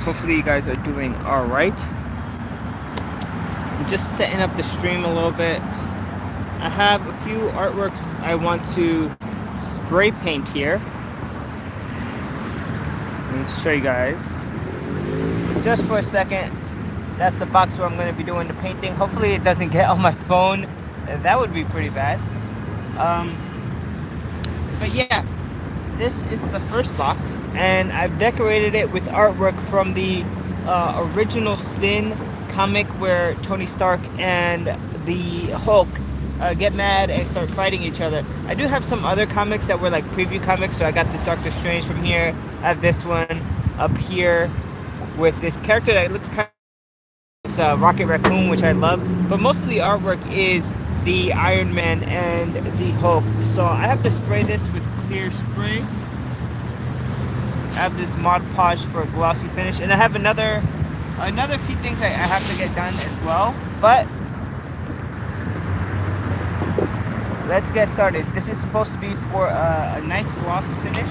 Hopefully you guys are doing all right. I'm just setting up the stream a little bit. I have a few artworks I want to spray paint here. Let me show you guys. Just for a second. That's the box where I'm going to be doing the painting. Hopefully it doesn't get on my phone. That would be pretty bad. But yeah, this is the first box, and I've decorated it with artwork from the original Sin comic where Tony Stark and the Hulk get mad and start fighting each other. I do have some other comics that were like preview comics, so I got this Doctor Strange from here. I have this one up here with this character that looks kind of, it's Rocket Raccoon, which I love, but most of the artwork is the Iron Man and the Hulk. So I have to spray this with clear spray. I have this Mod Podge for a glossy finish, and I have another few things I have to get done as well, but let's get started. This is supposed to be for a nice gloss finish.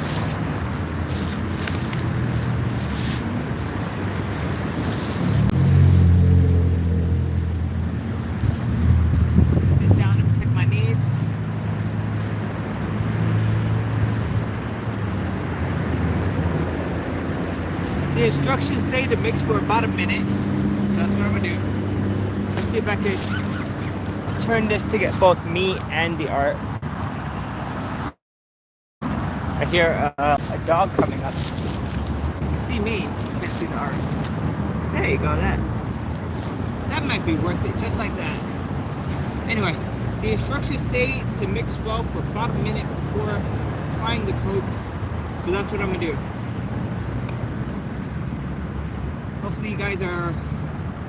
The instructions say to mix for about a minute, so that's what I'm gonna do. Let's see if I can turn this to get both me and the art. I hear a dog coming up. You can see me, you can see the art. There you go, that might be worth it, just like that. Anyway, the instructions say to mix well for about a minute before applying the coats, so that's what I'm gonna do. Hopefully you guys are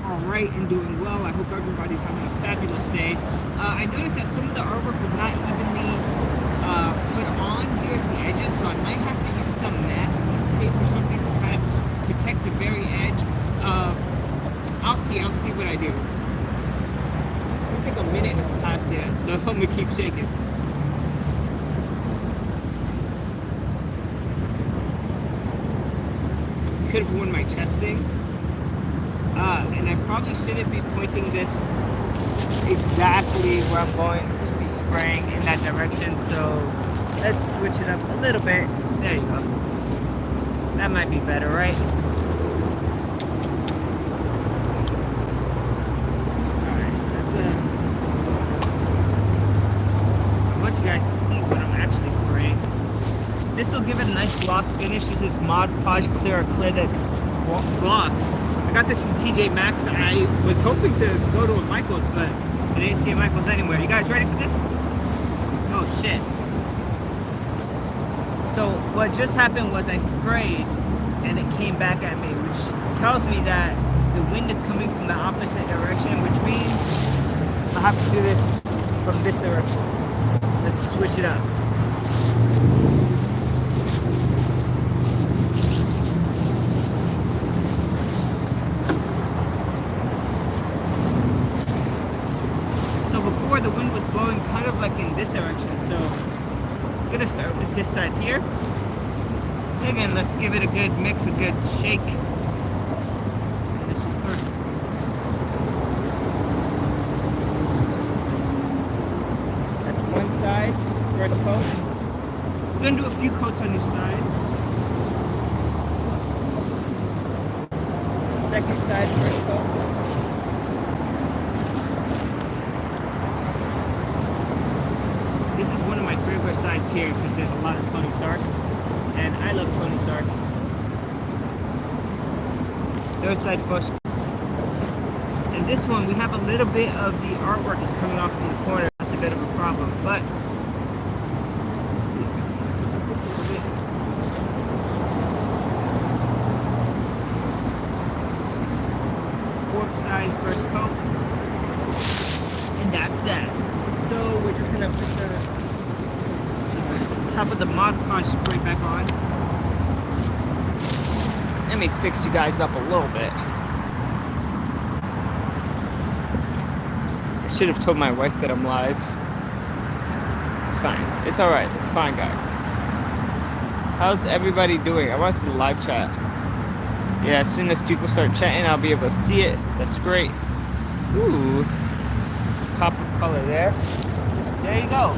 alright and doing well. I hope everybody's having a fabulous day. I noticed that some of the artwork was not evenly put on here at the edges, so I might have to use some masking tape or something to kind of protect the very edge. I'll see what I do. I don't think a minute has passed yet, so I'm gonna keep shaking. Could have worn my chest thing. And I probably shouldn't be pointing this exactly where I'm going to be spraying in that direction, so let's switch it up a little bit. There you go. That might be better, right? Alright, that's it. I want you guys to see what I'm actually spraying. This will give it a nice gloss finish. This is Mod Podge Clear Acrylic Gloss. I got this from TJ Maxx. I was hoping to go to a Michael's, but I didn't see a Michael's anywhere. You guys ready for this? Oh shit. So what just happened was I sprayed and it came back at me, which tells me that the wind is coming from the opposite direction, which means I have to do this from this direction. Let's switch it up. The wind was blowing kind of like in this direction, so I'm gonna start with this side here. Again, let's give it a good mix, a good shake. This is first. That's one side, first coat. We're gonna do a few coats on each side. Second side, first coat. This is one of my favorite sides here because there's a lot of Tony Stark, and I love Tony Stark. Third side first. And this one, we have a little bit of the artwork is coming off from the corner. That's a bit of a problem, but let's see if I can get this a little bit. Fourth side first coat, and that's that. So we're just gonna put the top of the Mod Podge spray back on. Let me fix you guys up a little bit. I should have told my wife that I'm live. It's fine. It's alright. It's fine, guys. How's everybody doing? I want to see the live chat. Yeah, as soon as people start chatting, I'll be able to see it. That's great. Ooh, pop of color there. There you go.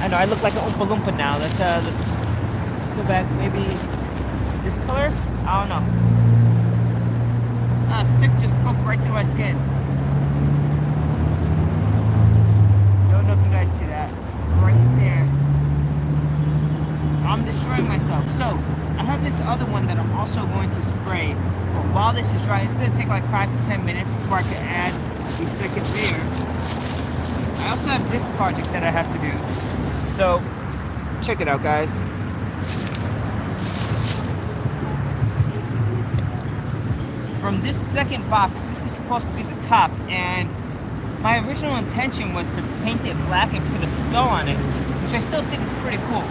I know I look like an Oompa Loompa now. Let's go back. Maybe this color. I don't know. Ah, stick just poked right through my skin. Don't know if you guys see that. Right there. I'm destroying myself. So, I have this other one that I'm also going to spray. But while this is dry, it's going to take like 5 to 10 minutes before I can add the second layer. I also have this project that I have to do. So, check it out, guys. From this second box, this is supposed to be the top, and my original intention was to paint it black and put a skull on it, which I still think is pretty cool.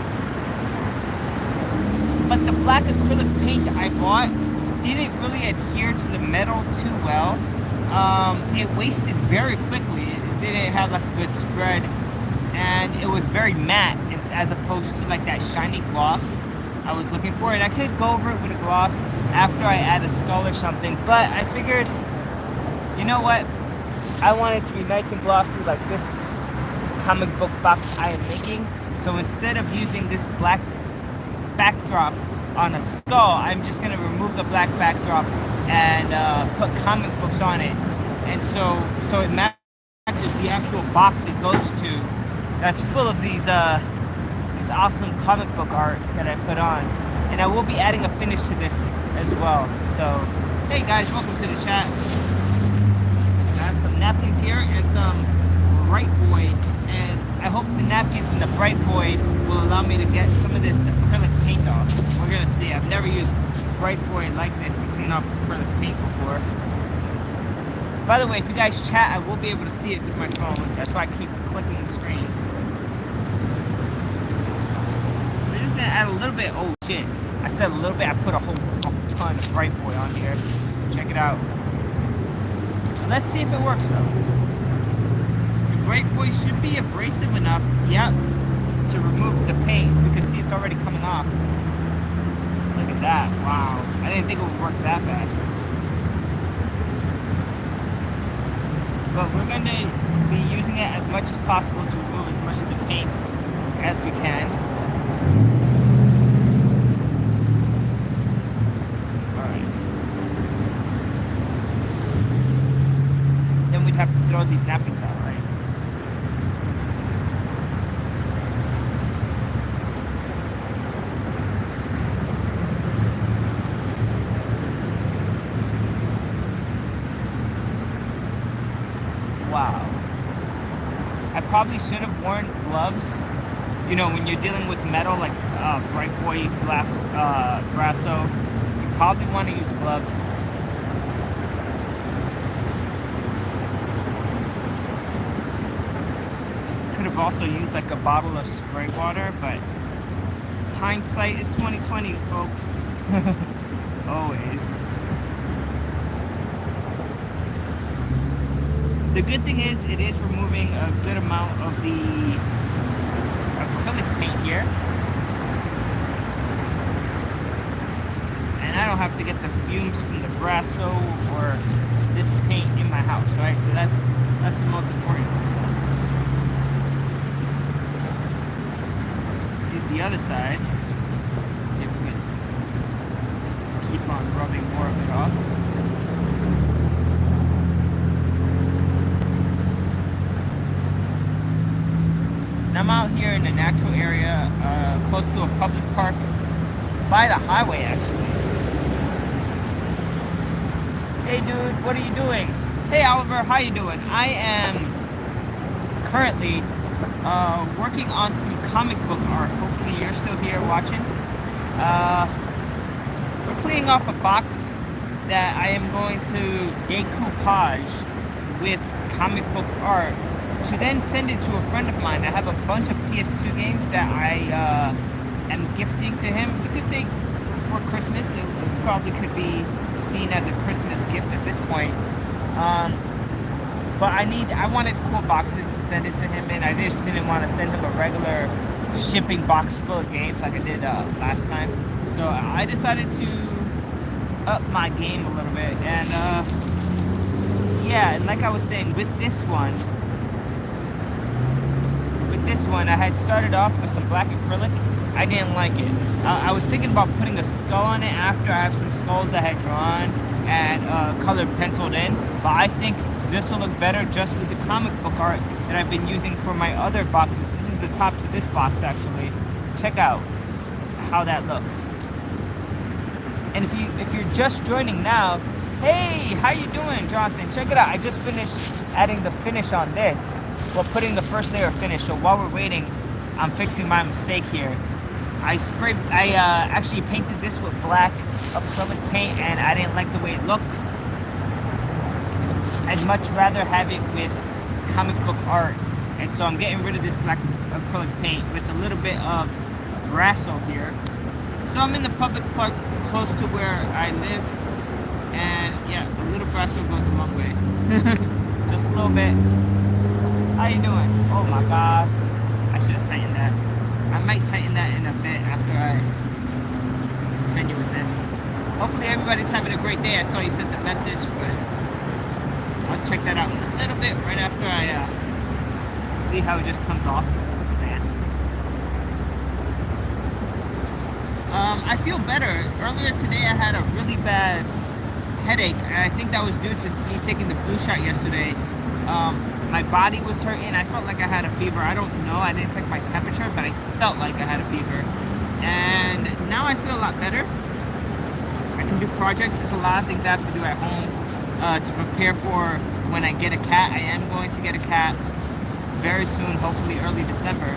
But the black acrylic paint I bought didn't really adhere to the metal too well. It wasted very quickly. It didn't have like a good spread, and it was very matte as opposed to like that shiny gloss I was looking for. And I could go over it with a gloss after I add a skull or something, but I figured, you know what? I want it to be nice and glossy like this comic book box I am making. So instead of using this black backdrop on a skull, I'm just going to remove the black backdrop and put comic books on it. And so it matches the actual box it goes to. That's full of these awesome comic book art that I put on. And I will be adding a finish to this as well. So, hey guys, welcome to the chat. I have some napkins here and some Bright Boy. And I hope the napkins and the Bright Boy will allow me to get some of this acrylic paint off. We're gonna see. I've never used Bright Boy like this to clean off acrylic paint before. By the way, if you guys chat, I will be able to see it through my phone. That's why I keep clicking the screen. We're just gonna add a little bit. Oh shit! I said a little bit. I put a whole ton of Bright Boy on here. Check it out. Let's see if it works though. The Bright Boy should be abrasive enough, yep, to remove the paint. You can see it's already coming off. Look at that! Wow! I didn't think it would work that fast. But we're going to be using it as much as possible to remove as much of the paint as we can. Alright. Then we'd have to throw these napkins out, right? Wow. I probably should have worn gloves. You know, when you're dealing with metal like Bright Boy glass, Brasso, you probably want to use gloves. Could have also used like a bottle of spray water, but hindsight is 20/20, folks. Always. The good thing is, it is removing a good amount of the acrylic paint here. And I don't have to get the fumes from the Brasso or this paint in my house, right? So that's the most important. Let's use the other side. Let's see if we can keep on rubbing more of it off. I'm out here in a natural area, close to a public park, by the highway actually. Hey dude, what are you doing? Hey Oliver, how you doing? I am currently working on some comic book art. Hopefully you're still here watching. We're cleaning off a box that I am going to decoupage with comic book art, to then send it to a friend of mine. I have a bunch of PS2 games that I am gifting to him. You could say for Christmas. It probably could be seen as a Christmas gift at this point. But I wanted cool boxes to send it to him in. I just didn't want to send him a regular shipping box full of games like I did last time. So I decided to up my game a little bit. And yeah, and like I was saying, with this one, I had started off with some black acrylic. I didn't like it. I was thinking about putting a skull on it after I have some skulls I had drawn and colored penciled in, but I think this will look better just with the comic book art that I've been using for my other boxes. This is the top to this box, actually. Check out how that looks. And if you're just joining now, hey, how you doing, Jonathan? Check it out. I just finished adding the finish on this. Well, putting the first layer of finish. So while we're waiting, I'm fixing my mistake here. I actually painted this with black acrylic paint, and I didn't like the way it looked. I'd much rather have it with comic book art, and so I'm getting rid of this black acrylic paint with a little bit of Brasso here. So I'm in the public park close to where I live, and yeah, a little Brasso goes a long way. Just a little bit. How you doing? Oh my god, I should have tightened that. I might tighten that in a bit after I continue with this. Hopefully everybody's having a great day. I saw you sent the message, but I'll check that out in a little bit right after I see how it just comes off. It's nasty. I feel better. Earlier today I had a really bad headache, and I think that was due to me taking the flu shot yesterday. My body was hurting. I felt like I had a fever. I don't know. I didn't take my temperature, but I felt like I had a fever. And now I feel a lot better. I can do projects. There's a lot of things I have to do at home to prepare for when I get a cat. I am going to get a cat very soon, hopefully early December.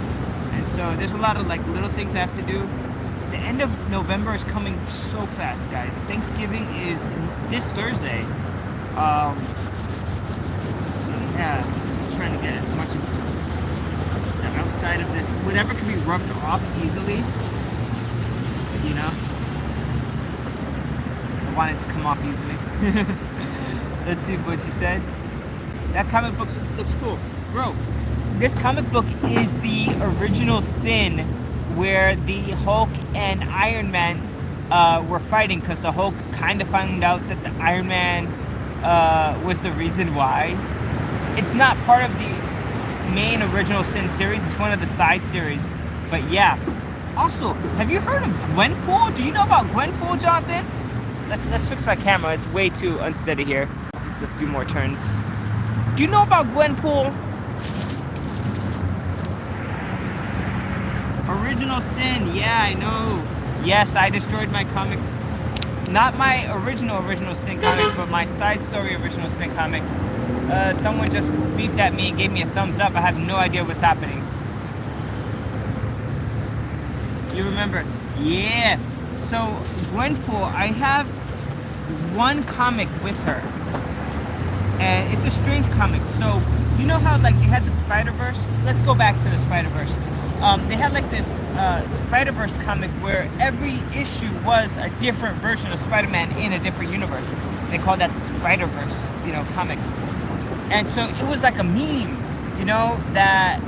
And so there's a lot of like little things I have to do. The end of November is coming so fast, guys. Thanksgiving is this Thursday. So yeah, just trying to get as much outside of this, whatever can be rubbed off easily, you know. I want it to come off easily. Let's see what you said. That comic book looks cool, bro. This comic book is the original Sin, where the Hulk and Iron Man were fighting, because the Hulk kind of found out that the Iron Man was the reason why. It's not part of the main original Sin series. It's one of the side series. But yeah. Also, have you heard of Gwenpool? Do you know about Gwenpool, Jonathan? Let's fix my camera. It's way too unsteady here. Just a few more turns. Do you know about Gwenpool? Original Sin. Yeah, I know. Yes, I destroyed my comic. Not my original Sin comic, but my side story original Sin comic. Someone just beeped at me and gave me a thumbs up. I have no idea what's happening. You remember? Yeah. So, Gwenpool, I have one comic with her. And it's a strange comic. So, you know how like they had the Spider-Verse? Let's go back to the Spider-Verse. They had like this Spider-Verse comic where every issue was a different version of Spider-Man in a different universe. They called that the Spider-Verse, you know, comic. And so it was like a meme, you know, that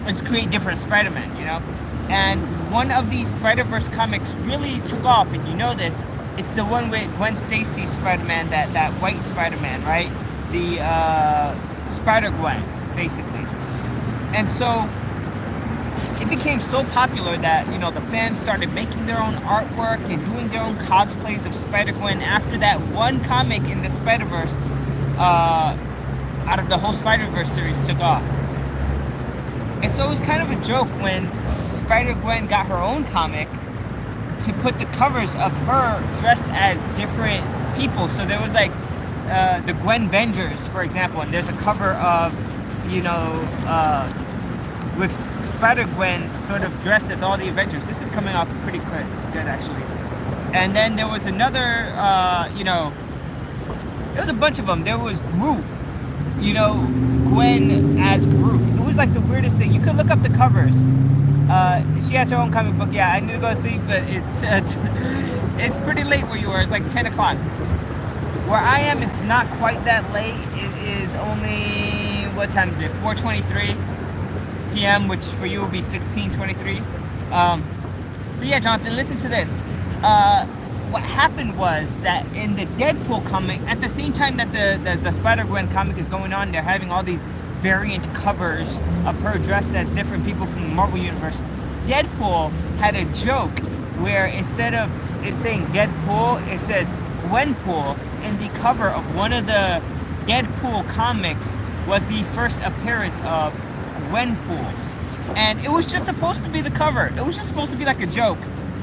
let's create different Spider-Man, you know. And one of these Spider-Verse comics really took off, and you know this. It's the one with Gwen Stacy's Spider-Man, that white Spider-Man, right? The Spider-Gwen, basically. And so it became so popular that, you know, the fans started making their own artwork and doing their own cosplays of Spider-Gwen after that one comic in the Spider-Verse, out of the whole Spider-Verse series took off. And so it was kind of a joke when Spider-Gwen got her own comic to put the covers of her dressed as different people. So there was like the Gwen Vengers, for example, and there's a cover of, you know, with Spider-Gwen sort of dressed as all the Avengers. This is coming off pretty good, actually. And then there was another, you know, there was a bunch of them. There was Groot, you know, Gwen as Groot. It was like the weirdest thing. You could look up the covers. She has her own comic book. Yeah, I need to go to sleep, but it's it's pretty late where you are. It's like 10 o'clock. Where I am, it's not quite that late. It is only, what time is it? 4:23 p.m., which for you will be 16:23. So yeah, Jonathan, listen to this. what happened was that in the Deadpool comic, at the same time that the Spider-Gwen comic is going on, they're having all these variant covers of her dressed as different people from the Marvel Universe. Deadpool had a joke where instead of it saying Deadpool, it says Gwenpool, and the cover of one of the Deadpool comics was the first appearance of Gwenpool. And it was just supposed to be the cover. It was just supposed to be like a joke.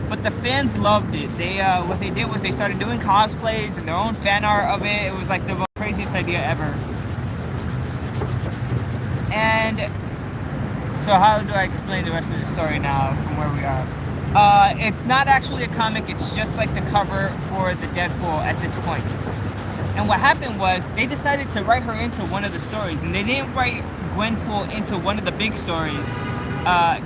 But the fans loved it. They what they did was they started doing cosplays and their own fan art of it. It was like the craziest idea ever. And so how do I explain the rest of the story now from where we are? It's not actually a comic. It's just like the cover for the Deadpool at this point. And what happened was they decided to write her into one of the stories. And they didn't write Gwenpool into one of the big stories.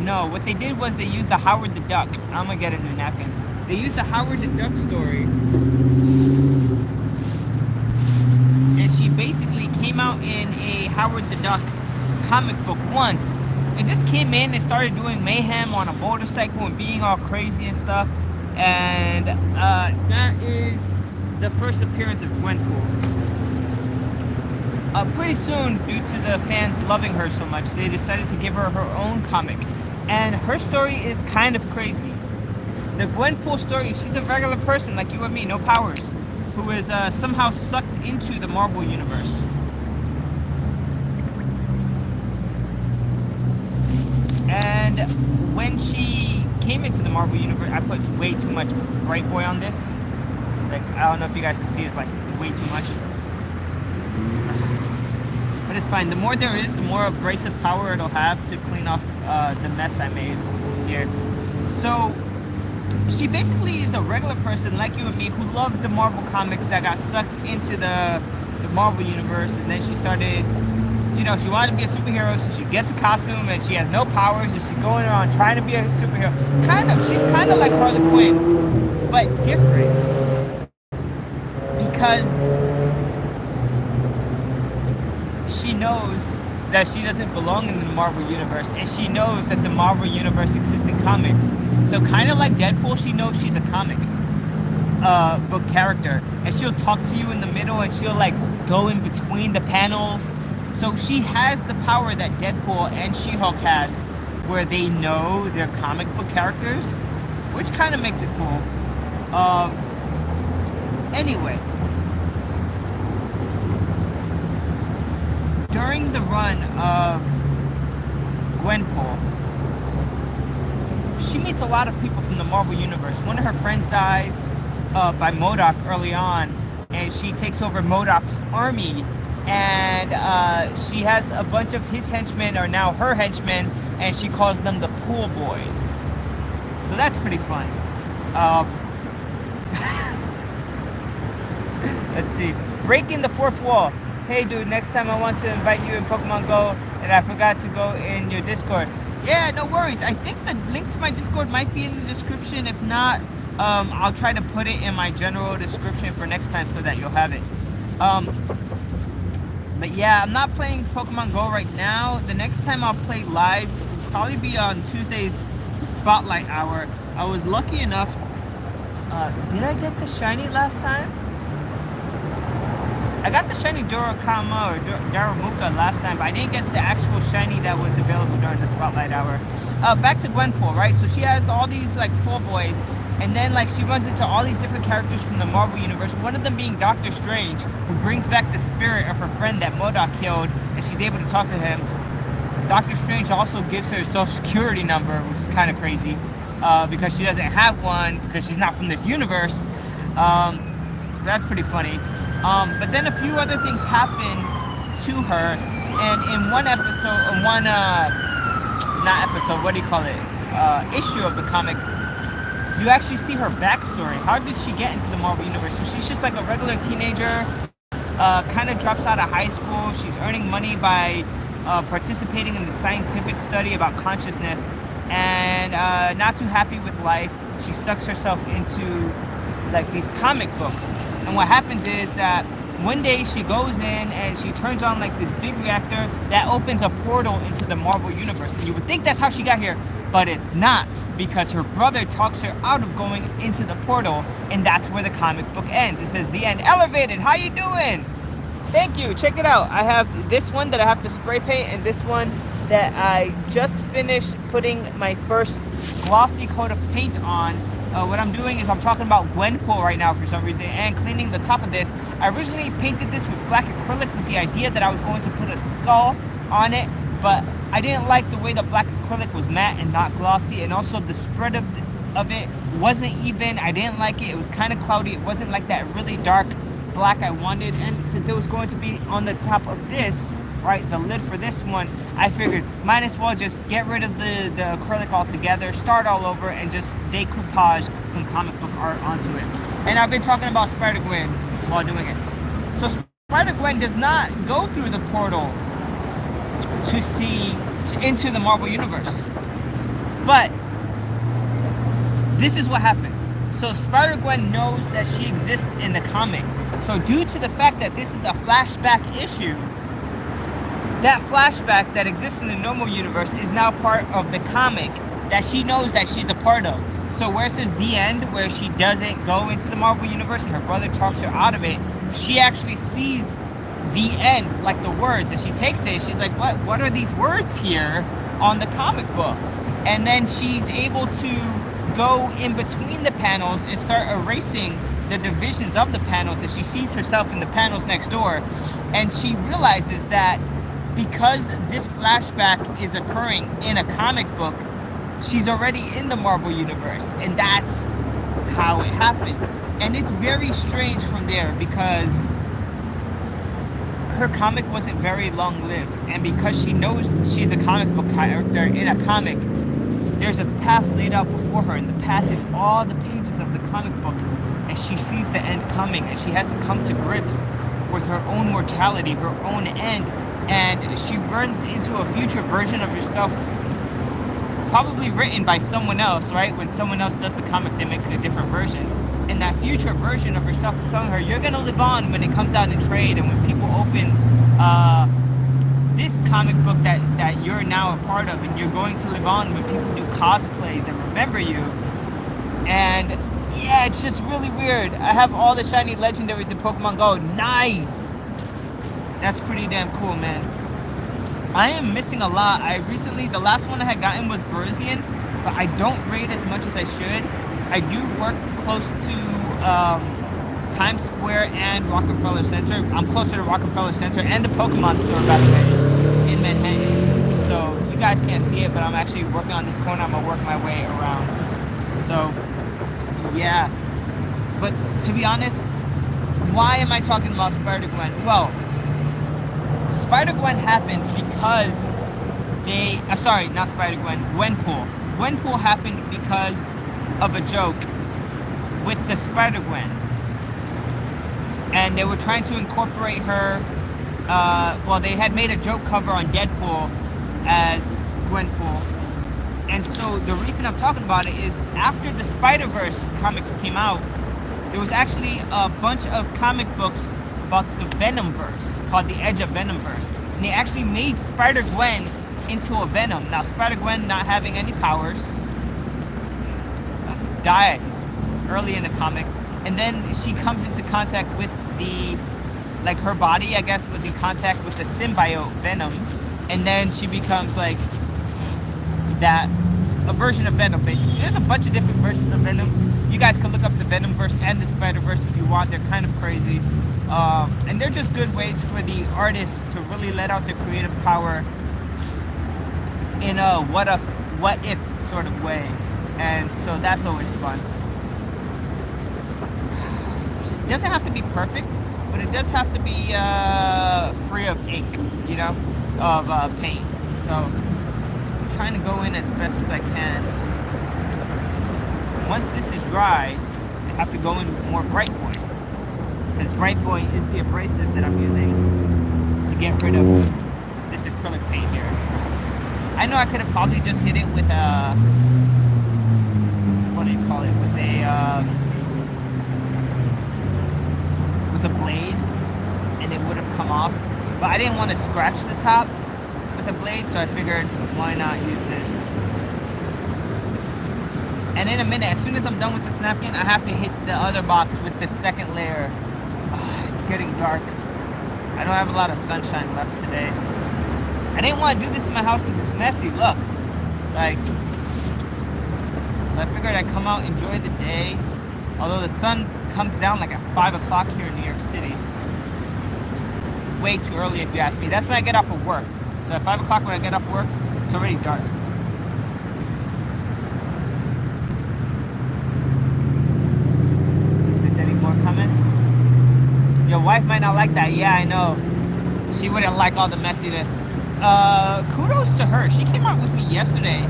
No, what they did was they used the Howard the Duck. I'm gonna get a new napkin. They used the Howard the Duck story. And she basically came out in a Howard the Duck comic book once. It just came in and started doing mayhem on a motorcycle and being all crazy and stuff. And that is the first appearance of Gwenpool. Pretty soon, due to the fans loving her so much, they decided to give her her own comic. And her story is kind of crazy. The Gwenpool story, she's a regular person like you and me, no powers, who is somehow sucked into the Marvel Universe. And when she came into the Marvel Universe, I put way too much Bright Boy on this. Like, I don't know if you guys can see, it's like way too much. But it's fine. The more there is, the more abrasive power it'll have to clean off the mess I made here. So, she basically is a regular person like you and me who loved the Marvel comics that got sucked into the Marvel Universe. And then she started, you know, she wanted to be a superhero, so she gets a costume and she has no powers and she's going around trying to be a superhero. She's kind of like Harley Quinn, but different. Because she knows that she doesn't belong in the Marvel Universe, and she knows that the Marvel Universe exists in comics. So kind of like Deadpool, she knows she's a comic book character, and she'll talk to you in the middle, and she'll like go in between the panels. So she has the power that Deadpool and She-Hulk has, where they know they're comic book characters, which kind of makes it cool. Anyway, during the run of Gwenpool, she meets a lot of people from the Marvel Universe. One of her friends dies by MODOK early on, and she takes over MODOK's army, and she has a bunch of his henchmen are now her henchmen, and she calls them the Pool Boys. So that's pretty fun. Let's see. Breaking the fourth wall. Hey dude, next time I want to invite you in Pokemon Go, and I forgot to go in your Discord. Yeah, no worries. I think the link to my Discord might be in the description. If not, I'll try to put it in my general description for next time so that you'll have it. But yeah, I'm not playing Pokemon Go right now. The next time I'll play live will probably be on Tuesday's Spotlight Hour. I was lucky enough. Did I get the shiny last time? I got the shiny Durakama or Darumuka last time, but I didn't get the actual shiny that was available during the Spotlight Hour. Back to Gwenpool, right? So she has all these like pool boys, and then like she runs into all these different characters from the Marvel Universe, one of them being Doctor Strange, who brings back the spirit of her friend that MODOK killed, and she's able to talk to him. Doctor Strange also gives her a social security number, which is kind of crazy, because she doesn't have one, because she's not from this universe. That's pretty funny. But then a few other things happen to her, and in one episode, issue of the comic, you actually see her backstory. How did she get into the Marvel Universe? So she's just like a regular teenager, kind of drops out of high school. She's earning money by participating in the scientific study about consciousness, and not too happy with life. She sucks herself into like these comic books. And what happens is that one day she goes in and she turns on like this big reactor that opens a portal into the Marvel universe. And you would think that's how she got here, but it's not, because her brother talks her out of going into the portal, and that's where the comic book ends. It says, "The end. Elevated, how you doing? Thank you, check it out. I have this one that I have to spray paint, and this one that I just finished putting my first glossy coat of paint on. What I'm doing is I'm talking about Gwenpool right now for some reason, and cleaning the top of this. I originally painted this with black acrylic with the idea that I was going to put a skull on it, but I didn't like the way the black acrylic was matte and not glossy, and also the spread of it wasn't even. I didn't like it. It was kind of cloudy. It wasn't like that really dark black I wanted, and since it was going to be on the top of this, right, the lid for this one, I figured might as well just get rid of the acrylic altogether, start all over, and just decoupage some comic book art onto it. And I've been talking about Spider-Gwen while doing it. So Spider-Gwen does not go through the portal to see into the Marvel Universe. But this is what happens. So Spider-Gwen knows that she exists in the comic. So due to the fact that this is a flashback issue, that flashback that exists in the normal universe is now part of the comic that she knows that she's a part of. So where it says the end, where she doesn't go into the Marvel universe and her brother talks her out of it, she actually sees the end, like the words, and she takes it, she's like, what are these words here on the comic book? And then she's able to go in between the panels and start erasing the divisions of the panels, and she sees herself in the panels next door, and she realizes that because this flashback is occurring in a comic book, she's already in the Marvel universe, and that's how it happened. And it's very strange from there, because her comic wasn't very long-lived, and because she knows she's a comic book character in a comic, there's a path laid out before her, and the path is all the pages of the comic book, and she sees the end coming, and she has to come to grips with her own mortality, her own end, and she runs into a future version of herself, probably written by someone else, right? When someone else does the comic, they make a different version, and that future version of herself is telling her, you're gonna live on when it comes out in trade, and when people open this comic book that you're now a part of, and you're going to live on when people do cosplays and remember you. And yeah, it's just really weird. I have all the shiny legendaries in Pokemon Go. Nice! That's pretty damn cool, man. I am missing a lot. The last one I had gotten was Verzian, but I don't raid as much as I should. I do work close to Times Square and Rockefeller Center. I'm closer to Rockefeller Center and the Pokemon store, by the way, in Manhattan. So you guys can't see it, but I'm actually working on this corner. I'm gonna work my way around. So yeah, but to be honest, why am I talking about Spider-Gwen? Well, Spider-Gwen happened because not Spider-Gwen, Gwenpool. Gwenpool happened because of a joke with the Spider-Gwen. And they were trying to incorporate her, they had made a joke cover on Deadpool as Gwenpool. And so the reason I'm talking about it is after the Spider-Verse comics came out, there was actually a bunch of comic books about the Venomverse, called the Edge of Venomverse. And they actually made Spider-Gwen into a Venom. Now, Spider-Gwen, not having any powers, dies early in the comic. And then she comes into contact with her body, I guess, was in contact with the symbiote Venom. And then she becomes like a version of Venom, basically. There's a bunch of different versions of Venom. You guys can look up the Venomverse and the Spider-Verse if you want. They're kind of crazy. And they're just good ways for the artists to really let out their creative power in a what if sort of way. And so that's always fun. It doesn't have to be perfect, but it does have to be free of ink, of paint. So I'm trying to go in as best as I can. Once this is dry, I have to go in with more Bright Boy. Because Bright Boy is the abrasive that I'm using to get rid of this acrylic paint here. I know I could have probably just hit it with a, with a blade, off. But I didn't want to scratch the top with a blade, so I figured why not use this. And in a minute, as soon as I'm done with this napkin, I have to hit the other box with the second layer. It's getting dark. I don't have a lot of sunshine left today. I didn't want to do this in my house because it's messy. Look, like, so I figured I'd come out, enjoy the day. Although the sun comes down like at 5 o'clock here in New York City. Way too early if you ask me. That's when I get off of work. So at 5 o'clock when I get off work, it's already dark. See if there's any more comments. Your wife might not like that. Yeah, I know. She wouldn't like all the messiness. Kudos to her. She came out with me yesterday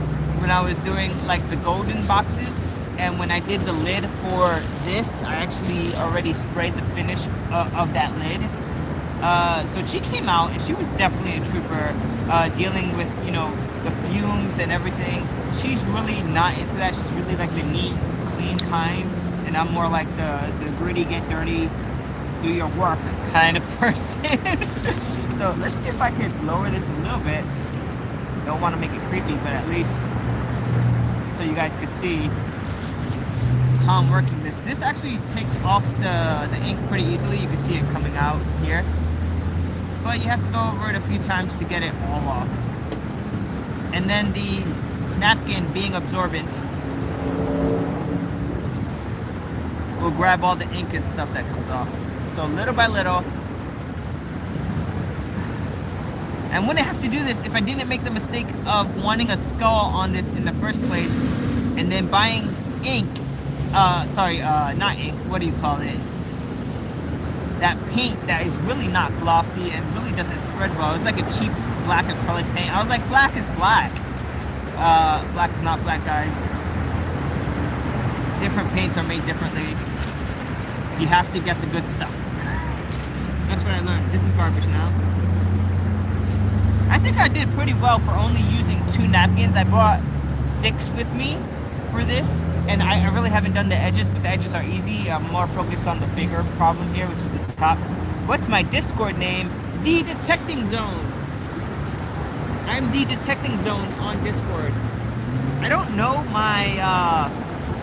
when I was doing like the golden boxes. And when I did the lid for this, I actually already sprayed the finish of that lid. So she came out and she was definitely a trooper, dealing with, you know, the fumes and everything. She's really not into that. She's really like the neat, clean kind. And I'm more like the gritty, get dirty, do your work kind of person. So let's see if I can lower this a little bit. Don't want to make it creepy, but at least so you guys can see how I'm working this. This actually takes off the ink pretty easily. You can see it coming out here. But you have to go over it a few times to get it all off. And then the napkin, being absorbent, will grab all the ink and stuff that comes off. So little by little. I wouldn't have to do this if I didn't make the mistake of wanting a skull on this in the first place and then buying ink. Not ink, what do you call it? That paint that is really not glossy and really doesn't spread well. It's like a cheap black acrylic paint. I was like, black is black. Black is not black, guys. Different paints are made differently. You have to get the good stuff. That's what I learned. This is garbage now. I think I did pretty well for only using 2 napkins. I brought 6 with me for this. And I really haven't done the edges, but the edges are easy. I'm more focused on the bigger problem here, which is the top. What's my Discord name? The Detecting Zone. I'm the Detecting Zone on Discord. I don't know my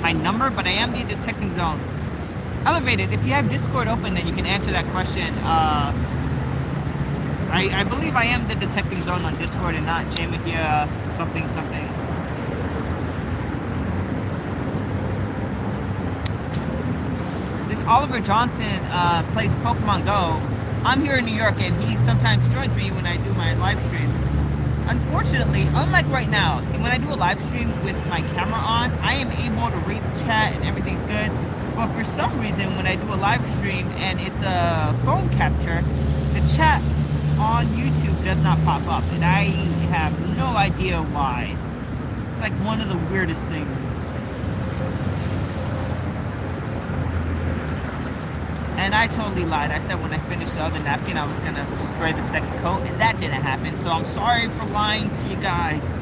my number, but I am the Detecting Zone. Elevated, if you have Discord open, then you can answer that question. I believe I am the Detecting Zone on Discord and not Jamahia something. This Oliver Johnson plays Pokemon Go. I'm here in New York and he sometimes joins me when I do my live streams. Unfortunately, unlike right now, see, when I do a live stream with my camera on, I am able to read the chat and everything's good. But for some reason, when I do a live stream and it's a phone capture, the chat on YouTube does not pop up. And I have no idea why. It's like one of the weirdest things. And I totally lied. I said when I finished the other napkin, I was going to spray the second coat, and that didn't happen. So I'm sorry for lying to you guys.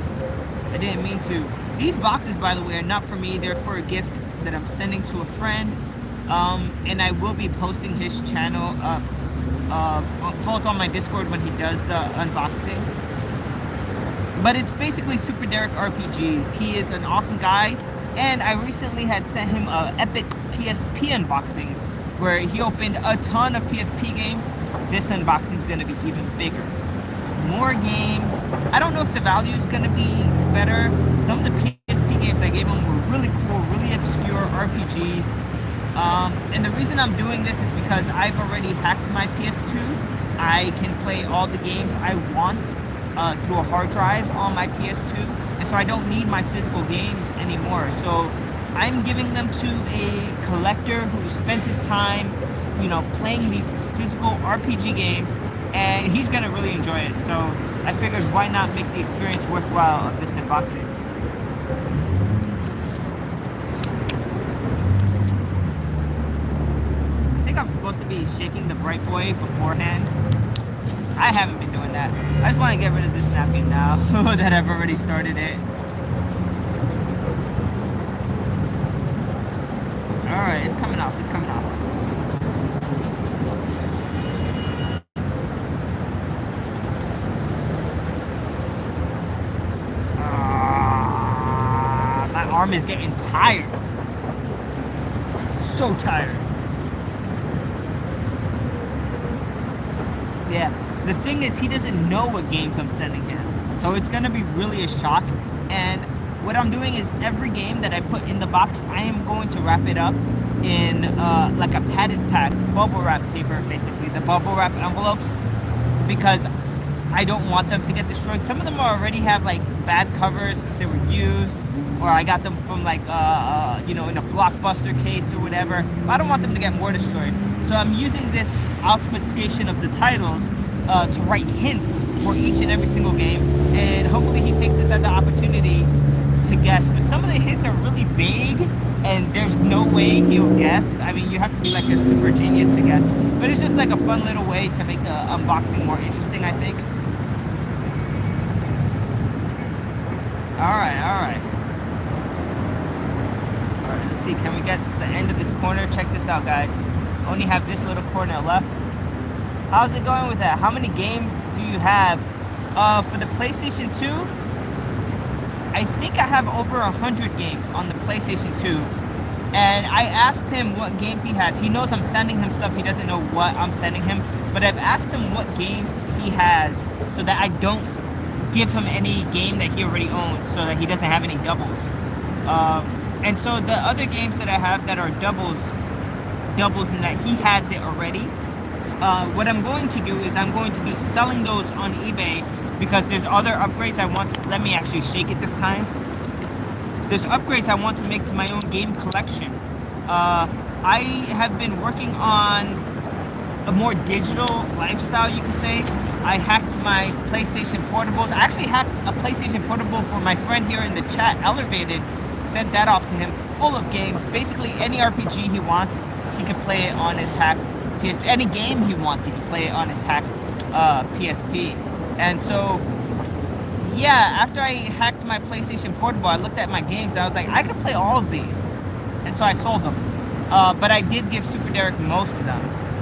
I didn't mean to. These boxes, by the way, are not for me. They're for a gift that I'm sending to a friend. And I will be posting his channel both on my Discord when he does the unboxing. But it's basically Super Derek RPGs. He is an awesome guy. And I recently had sent him an epic PSP unboxing, where he opened a ton of PSP games. This unboxing is going to be even bigger. More games. I don't know if the value is going to be better. Some of the PSP games I gave him were really cool, really obscure RPGs. And the reason I'm doing this is because I've already hacked my PS2. I can play all the games I want through a hard drive on my PS2. And so I don't need my physical games anymore. So I'm giving them to a collector who spends his time, you know, playing these physical RPG games, and he's gonna really enjoy it. So I figured, why not make the experience worthwhile of this unboxing? I think I'm supposed to be shaking the Bright Boy beforehand. I haven't been doing that. I just want to get rid of this napkin now that I've already started it. Alright, it's coming off, it's coming off. arm is getting tired. So tired. Yeah, the thing is, he doesn't know what games I'm sending him. So it's gonna be really a shock. And what I'm doing is every game that I put in the box, I am going to wrap it up in like a padded pack, bubble wrap paper, basically, the bubble wrap envelopes, because I don't want them to get destroyed. Some of them already have like bad covers because they were used, or I got them from like you know, in a Blockbuster case or whatever. But I don't want them to get more destroyed. So I'm using this obfuscation of the titles to write hints for each and every single game, and hopefully he takes this as an opportunity to guess. But some of the hints are really vague, and there's no way he'll guess. I mean, you have to be like a super genius to guess. But it's just like a fun little way to make the unboxing more interesting, I think. Alright, alright. Alright, let's see. Can we get the end of this corner? Check this out, guys. Only have this little corner left. How's it going with that? How many games do you have? For the PlayStation 2, I think I have over 100 games on the PlayStation 2. And I asked him what games he has. He knows I'm sending him stuff. He doesn't know what I'm sending him. But I've asked him what games he has so that I don't give him any game that he already owns, so that he doesn't have any doubles. And so the other games that I have that are doubles in that he has it already, what I'm going to do is I'm going to be selling those on eBay, because there's other upgrades I want to, let me actually shake it this time. There's upgrades I want to make to my own game collection. I have been working on a more digital lifestyle, you could say. I hacked my PlayStation Portables. I actually hacked a PlayStation Portable for my friend here in the chat, Elevated. Sent that off to him, full of games. Basically, any RPG he wants, he can play it on his hacked PSP. Any game he wants, he can play it on his hacked PSP. And so, yeah, after I hacked my PlayStation Portable, I looked at my games and I was like, I could play all of these. And so I sold them. But I did give Super Derek most of them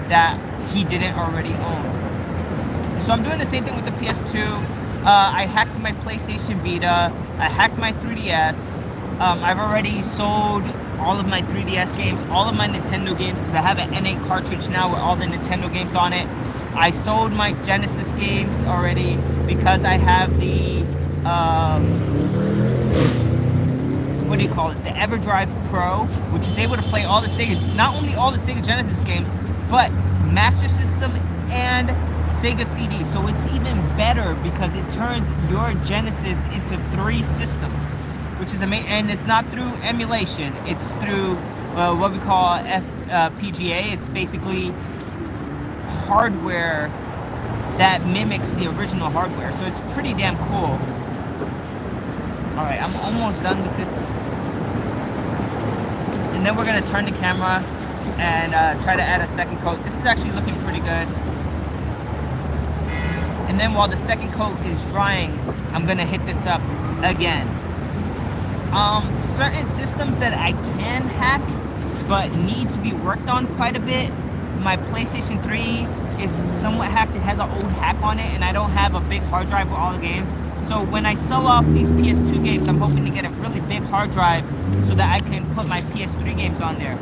that he didn't already own. So I'm doing the same thing with the PS2. I hacked my PlayStation Vita. I hacked my 3DS. I've already sold all of my 3DS games, all of my Nintendo games, because I have an N8 cartridge now with all the Nintendo games on it. I sold my Genesis games already because I have the, what do you call it? The EverDrive Pro, which is able to play all the Sega, not only all the Sega Genesis games, but Master System and Sega CD. So it's even better because it turns your Genesis into 3 systems, which is amazing. And it's not through emulation, it's through what we call FPGA. It's basically hardware that mimics the original hardware, so it's pretty damn cool. Alright, I'm almost done with this, and then we're gonna turn the camera and try to add a second coat. This is actually looking pretty good. And then while the second coat is drying, I'm gonna hit this up again. Certain systems that I can hack but need to be worked on quite a bit. My PlayStation 3 is somewhat hacked. It has an old hack on it, and I don't have a big hard drive with all the games. So when I sell off these PS2 games, I'm hoping to get a really big hard drive so that I can put my PS3 games on there.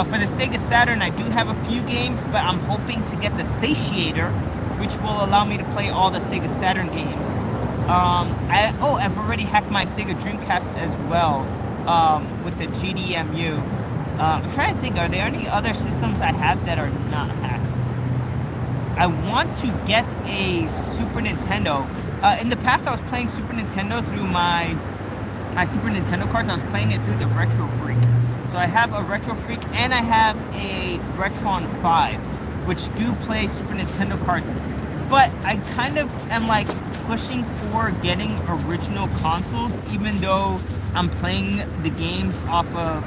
For the Sega Saturn, I do have a few games, but I'm hoping to get the Satiator, which will allow me to play all the Sega Saturn games. I've already hacked my Sega Dreamcast as well, with the GDMU. I'm trying to think, are there any other systems I have that are not hacked? I want to get a Super Nintendo. In the past, I was playing Super Nintendo through my Super Nintendo cards. I was playing it through the Retro Freak. So I have a Retro Freak, and I have a Retron 5, which do play Super Nintendo cards. But I kind of am like pushing for getting original consoles, even though I'm playing the games off of,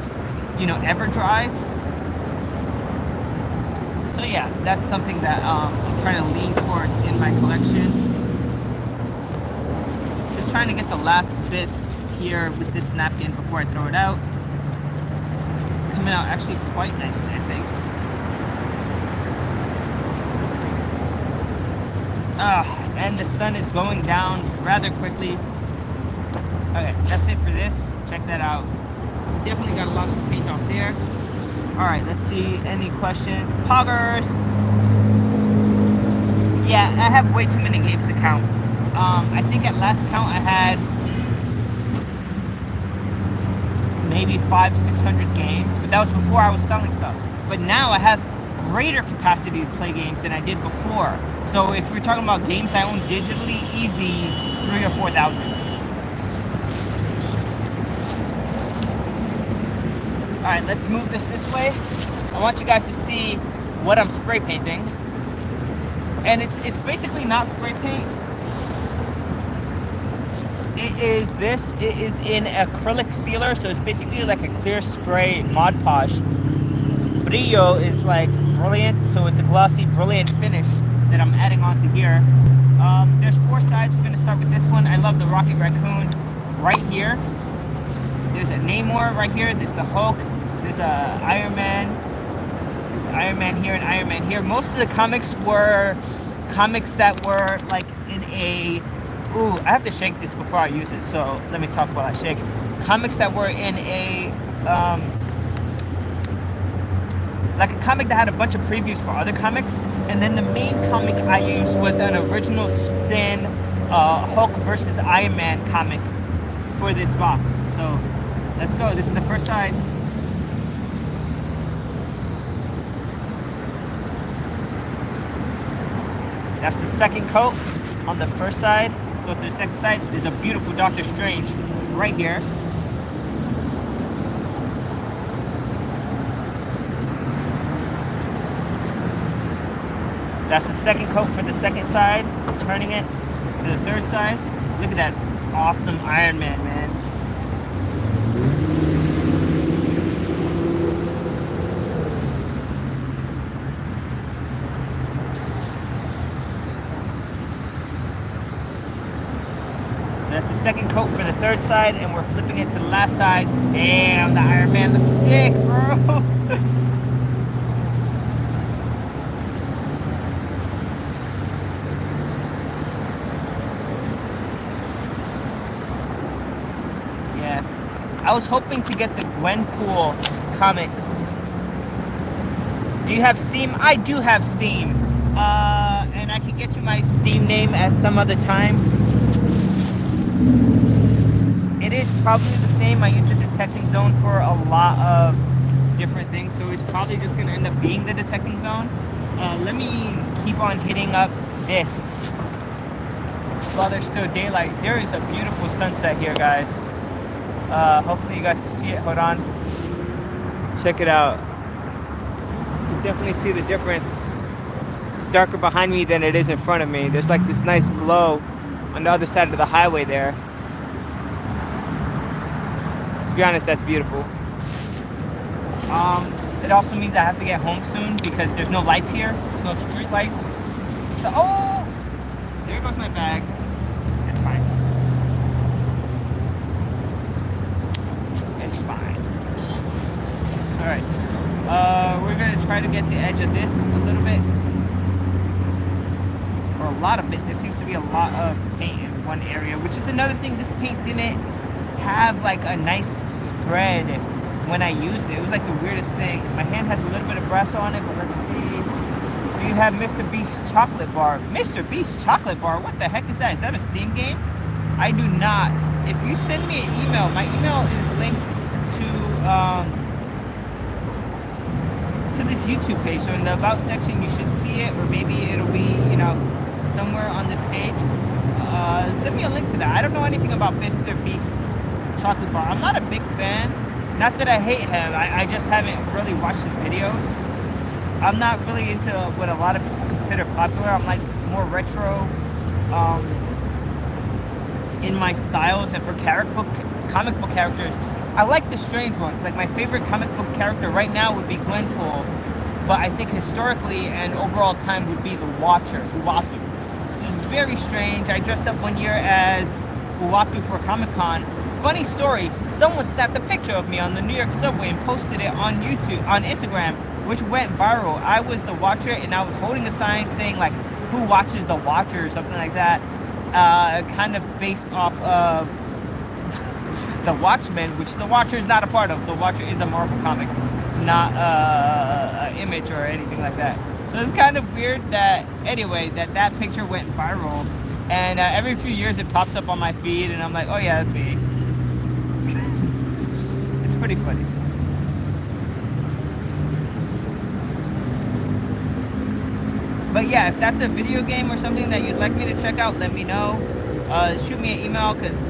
you know, EverDrives. So yeah, that's something that I'm trying to lean towards in my collection. Just trying to get the last bits here with this napkin before I throw it out. It's coming out actually quite nicely, I think. And the sun is going down rather quickly. Okay, that's it for this. Check that out. Definitely got a lot of paint off there. Alright, let's see. Any questions? Poggers! Yeah, I have way too many games to count. I think at last count I had maybe 500-600 games, but that was before I was selling stuff. But now I have greater capacity to play games than I did before. So if we're talking about games I own digitally, easy 3,000 or 4,000. Alright, let's move this way. I want you guys to see what I'm spray painting. And it's basically not spray paint. It is in acrylic sealer, so it's basically like a clear spray Mod Podge. Brillo is like brilliant, so it's a glossy, brilliant finish that I'm adding onto here. There's 4 sides. We're gonna start with this one. I love the Rocket Raccoon right here. There's a Namor right here. There's the Hulk. There's a Iron Man here and Iron Man here. Most of the comics were comics that were like in a... Ooh, I have to shake this before I use it, so let me talk while I shake. Comics that were in a... like a comic that had a bunch of previews for other comics, and then the main comic I used was an original Sin Hulk versus Iron Man comic for this box. So let's go. This is the first side. That's the second coat on the first side. Let's go to the second side. There's a beautiful Doctor Strange right here. That's the second coat for the second side. Turning it to the third side. Look at that awesome Iron Man, man. That's the second coat for the third side, and we're flipping it to the last side. Damn, the Iron Man looks sick, bro. Yeah, I was hoping to get the Gwenpool comics. Do you have Steam? I do have Steam. And I can get you my Steam name at some other time. It is probably the same. I use the detecting zone for a lot of different things, so it's probably just going to end up being the detecting zone. Let me keep on hitting up this while there's still daylight. There is a beautiful sunset here, guys. Hopefully you guys can see it. Hold on. Check it out. You can definitely see the difference. It's darker behind me than it is in front of me. There's like this nice glow on the other side of the highway there. To be honest, that's beautiful. It also means I have to get home soon because there's no lights here. There's no street lights. So, oh! There goes my bag. It's fine. It's fine. Alright. We're going to try to get the edge of this a little bit. Or a lot of it. There seems to be a lot of paint in one area, which is another thing. This paint didn't have like a nice spread when I used it. It was like the weirdest thing. My hand has a little bit of brasso on it, but let's see. You have Mr. Beast Chocolate Bar. Mr. Beast Chocolate Bar? What the heck is that? Is that a Steam game? I do not. If you send me an email, my email is linked to this YouTube page. So in the About section, you should see it, or maybe it'll be, you know, somewhere on this page. Send me a link to that. I don't know anything about Mr. Beast's Chocolate Bar. I'm not a big fan. Not that I hate him. I just haven't really watched his videos. I'm not really into what a lot of people consider popular. I'm like more retro in my styles, and for comic book characters, I like the strange ones. Like my favorite comic book character right now would be Gwenpool, but I think historically and overall time would be the Watcher, Uatu. Which is very strange. I dressed up one year as Uatu for Comic-Con. Funny story, someone snapped a picture of me on the New York subway and posted it on Instagram, which went viral. I was the Watcher, and I was holding a sign saying like, who watches the Watcher, or something like that, kind of based off of The Watchmen, which the Watcher is not a part of. The Watcher is a Marvel comic, not an image or anything like that. So it's kind of weird that, anyway, that picture went viral, and every few years it pops up on my feed, and I'm like, oh yeah, that's me. It's pretty funny. But yeah, if that's a video game or something that you'd like me to check out, let me know. Shoot me an email, because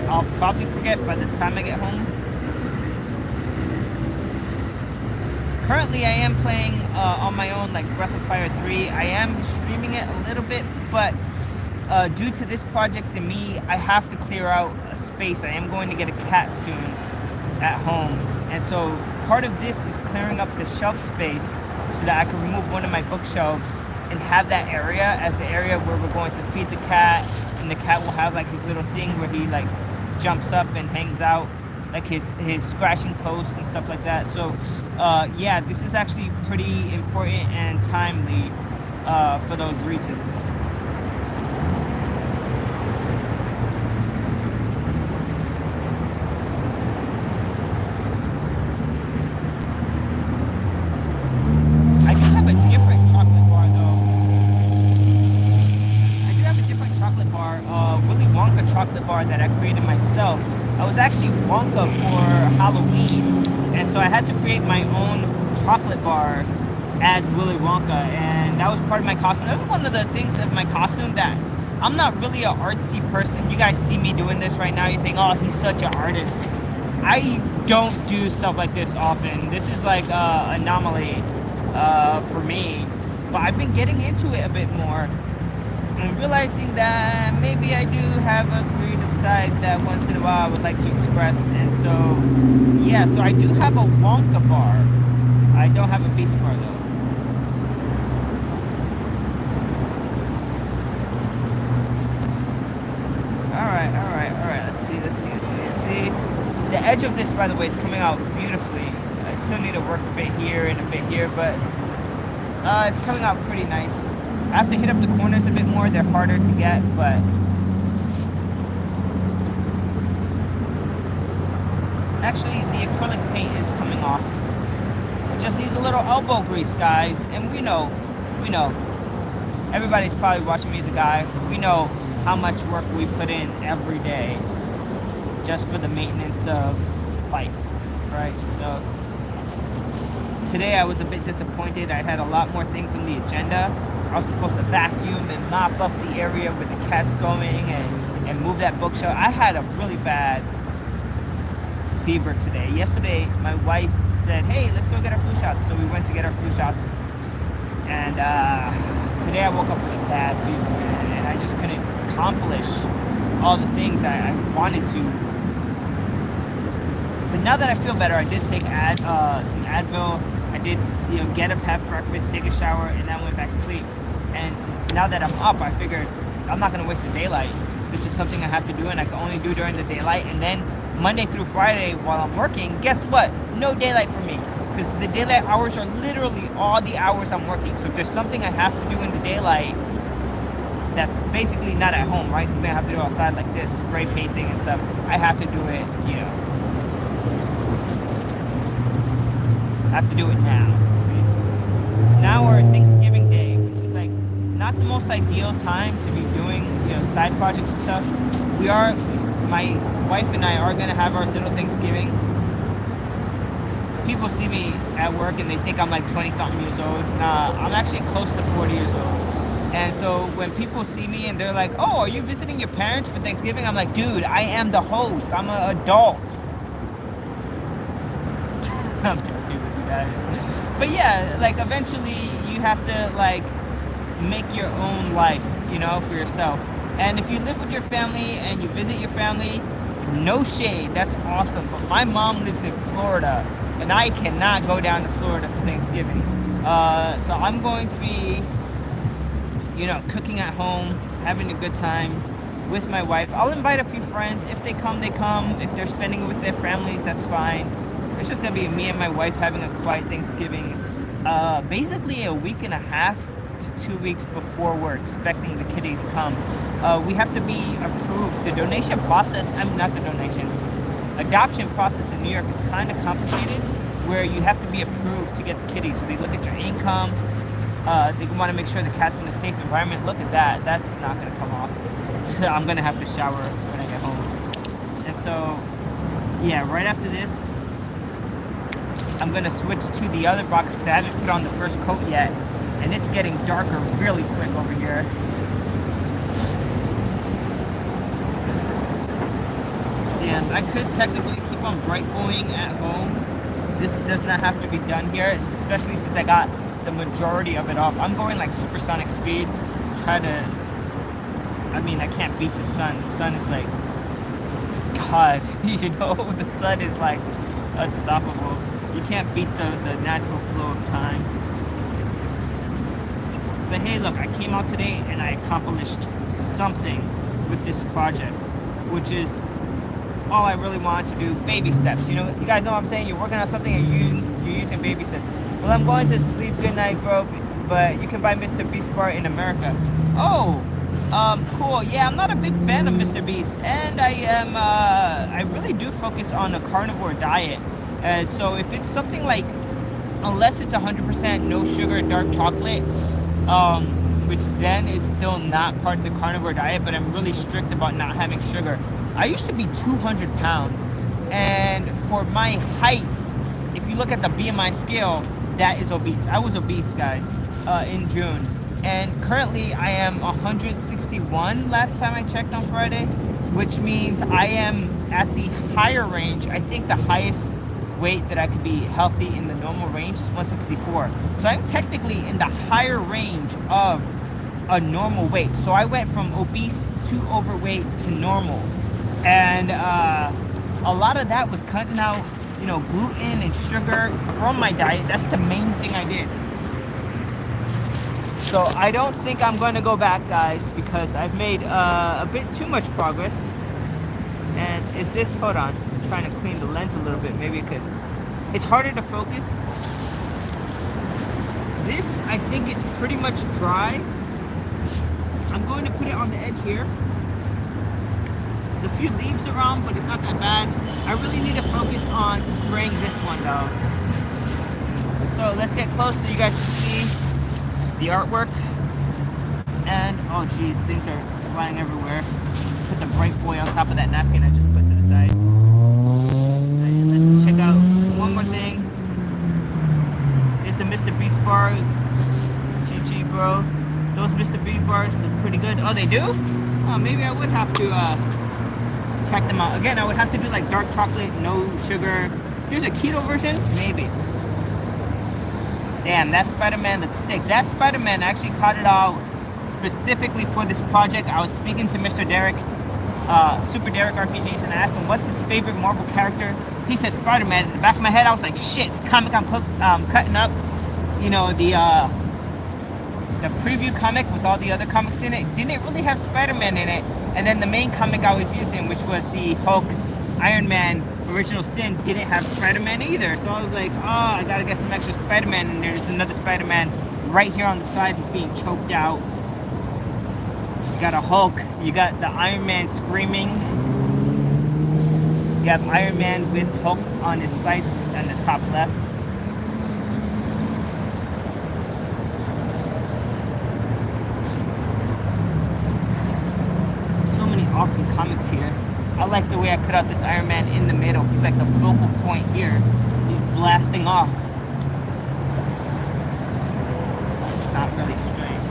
I'll probably forget by the time I get home. Currently, I am playing on my own, like Breath of Fire 3. I am streaming it a little bit, but due to this project and me, I have to clear out a space. I am going to get a cat soon at home. And so part of this is clearing up the shelf space so that I can remove one of my bookshelves and have that area as the area where we're going to feed the cat. And the cat will have like his little thing where he like jumps up and hangs out, like his scratching posts and stuff like that. So yeah, this is actually pretty important and timely for those reasons. I do have a different chocolate bar though. I do have a different chocolate bar, Willy Wonka chocolate bar that I created myself. I was actually Wonka for Halloween, and so I had to create my own chocolate bar as Willy Wonka, and that was part of my costume. That was one of the things of my costume that I'm not really an artsy person. You guys see me doing this right now, you think, oh, he's such an artist. I don't do stuff like this often. This is like an anomaly for me, but I've been getting into it a bit more and realizing that maybe I do have a creative side that once in a while I would like to express. And so yeah, so I do have a Wonka bar. I don't have a Beast bar though. Alright, let's see. The edge of this, by the way, is coming out beautifully. I still need to work a bit here and a bit here, but it's coming out pretty nice. I have to hit up the corners a bit more. They're harder to get, but actually the acrylic paint is coming off. It just needs a little elbow grease, guys. And we know, everybody's probably watching me as a guy. We know how much work we put in every day just for the maintenance of life, right? So today I was a bit disappointed. I had a lot more things on the agenda. I was supposed to vacuum and mop up the area where the cat's going and move that bookshelf. I had a really bad fever today. Yesterday, my wife said, hey, let's go get our flu shots. So we went to get our flu shots. And today I woke up with a bad fever, and I just couldn't accomplish all the things I wanted to. But now that I feel better, I did take some Advil. I did, get up, have breakfast, take a shower, and then went back to sleep. And now that I'm up, I figured I'm not going to waste the daylight. This is something I have to do, and I can only do during the daylight. And then Monday through Friday while I'm working, guess what? No daylight for me. Because the daylight hours are literally all the hours I'm working. So if there's something I have to do in the daylight that's basically not at home, right? Something I have to do outside like this, spray painting and stuff, I have to do it, I have to do it now. Now or Thanksgiving Day, which is like not the most ideal time to be doing, side projects and stuff. My wife and I are gonna have our little Thanksgiving. People see me at work and they think I'm like 20-something years old. Nah, I'm actually close to 40 years old. And so when people see me and they're like, oh, are you visiting your parents for Thanksgiving? I'm like, dude, I am the host. I'm an adult. I'm joking with you guys. But yeah, like eventually you have to like make your own life, for yourself. And if you live with your family and you visit your family, no shade, that's awesome. But my mom lives in Florida, and I cannot go down to Florida for Thanksgiving. So I'm going to be, cooking at home, having a good time with my wife. I'll invite a few friends. If they come, they come. If they're spending it with their families, that's fine. It's just going to be me and my wife having a quiet Thanksgiving. Basically a week and a half to 2 weeks before we're expecting the kitty to come. We have to be approved. The donation process, not the donation, adoption process in New York is kind of complicated, where you have to be approved to get the kitty. So they look at your income. They want to make sure the cat's in a safe environment. Look at that. That's not going to come off. So I'm going to have to shower when I get home. And so, yeah, right after this, I'm going to switch to the other box because I haven't put on the first coat yet. And it's getting darker really quick over here. And I could technically keep on bright going at home. This does not have to be done here, especially since I got the majority of it off. I'm going like supersonic speed. Try to, I can't beat the sun. The sun is like God, you know, the sun is like unstoppable. You can't beat the natural flow of time. But hey, look, I came out today and I accomplished something with this project, which is all I really wanted to do. Baby steps. You know, you guys know what I'm saying? You're working on something and you're using baby steps. Well, I'm going to sleep. Good night, bro. But you can buy Mr. Beast bar in America. Oh, cool. Yeah, I'm not a big fan of Mr. Beast, and I really do focus on a carnivore diet. So if it's something like, unless it's 100% no sugar dark chocolate, which then is still not part of the carnivore diet, but I'm really strict about not having sugar. I used to be 200 pounds, and for my height, if you look at the BMI scale, that is obese. I was obese, guys, in June. And currently I am 161 last time I checked on Friday, which means I am at the higher range. I think the highest weight that I could be healthy in the normal range is 164. So I'm technically in the higher range of a normal weight. So I went from obese to overweight to normal. And a lot of that was cutting out, you know, gluten and sugar from my diet. That's the main thing I did. So I don't think I'm going to go back, guys, because I've made a bit too much progress. And is this, hold on, I'm trying to clean the lens a little bit. Maybe it could, it's harder to focus. This, I think, is pretty much dry. I'm going to put it on the edge here. There's a few leaves around, but it's not that bad. I really need to focus on spraying this one, though. So let's get close so you guys can see the artwork. And oh geez, things are flying everywhere. Let's put the bright boy on top of that napkin I just put to the side. And let's check out one more thing. It's a Mr. Beast bar. GG, bro. Those Mr. Beast bars look pretty good. Oh, they do? Oh, maybe I would have to check them out. Again, I would have to do like dark chocolate, no sugar. There's a keto version? Maybe. Damn, that Spider-Man looks sick. That Spider-Man, I actually caught it out specifically for this project. I was speaking to Mr. Derek, Super Derek RPGs, and I asked him what's his favorite Marvel character. He said Spider-Man. In the back of my head, I was like, shit, the comic I'm cutting up, you know, the preview comic with all the other comics in it, didn't really have Spider-Man in it. And then the main comic I was using, which was the Hulk Iron Man Original Sin, didn't have Spider-Man either. So I was like, oh, I gotta get some extra Spider-Man in there. There's another Spider-Man right here on the side. He's being choked out. You got a Hulk. You got the Iron Man screaming. You have Iron Man with Hulk on his sights and the top left. So many awesome comics here. I like the way I cut out this Iron Man in the middle. He's like the focal point here. He's blasting off. It's not really straight.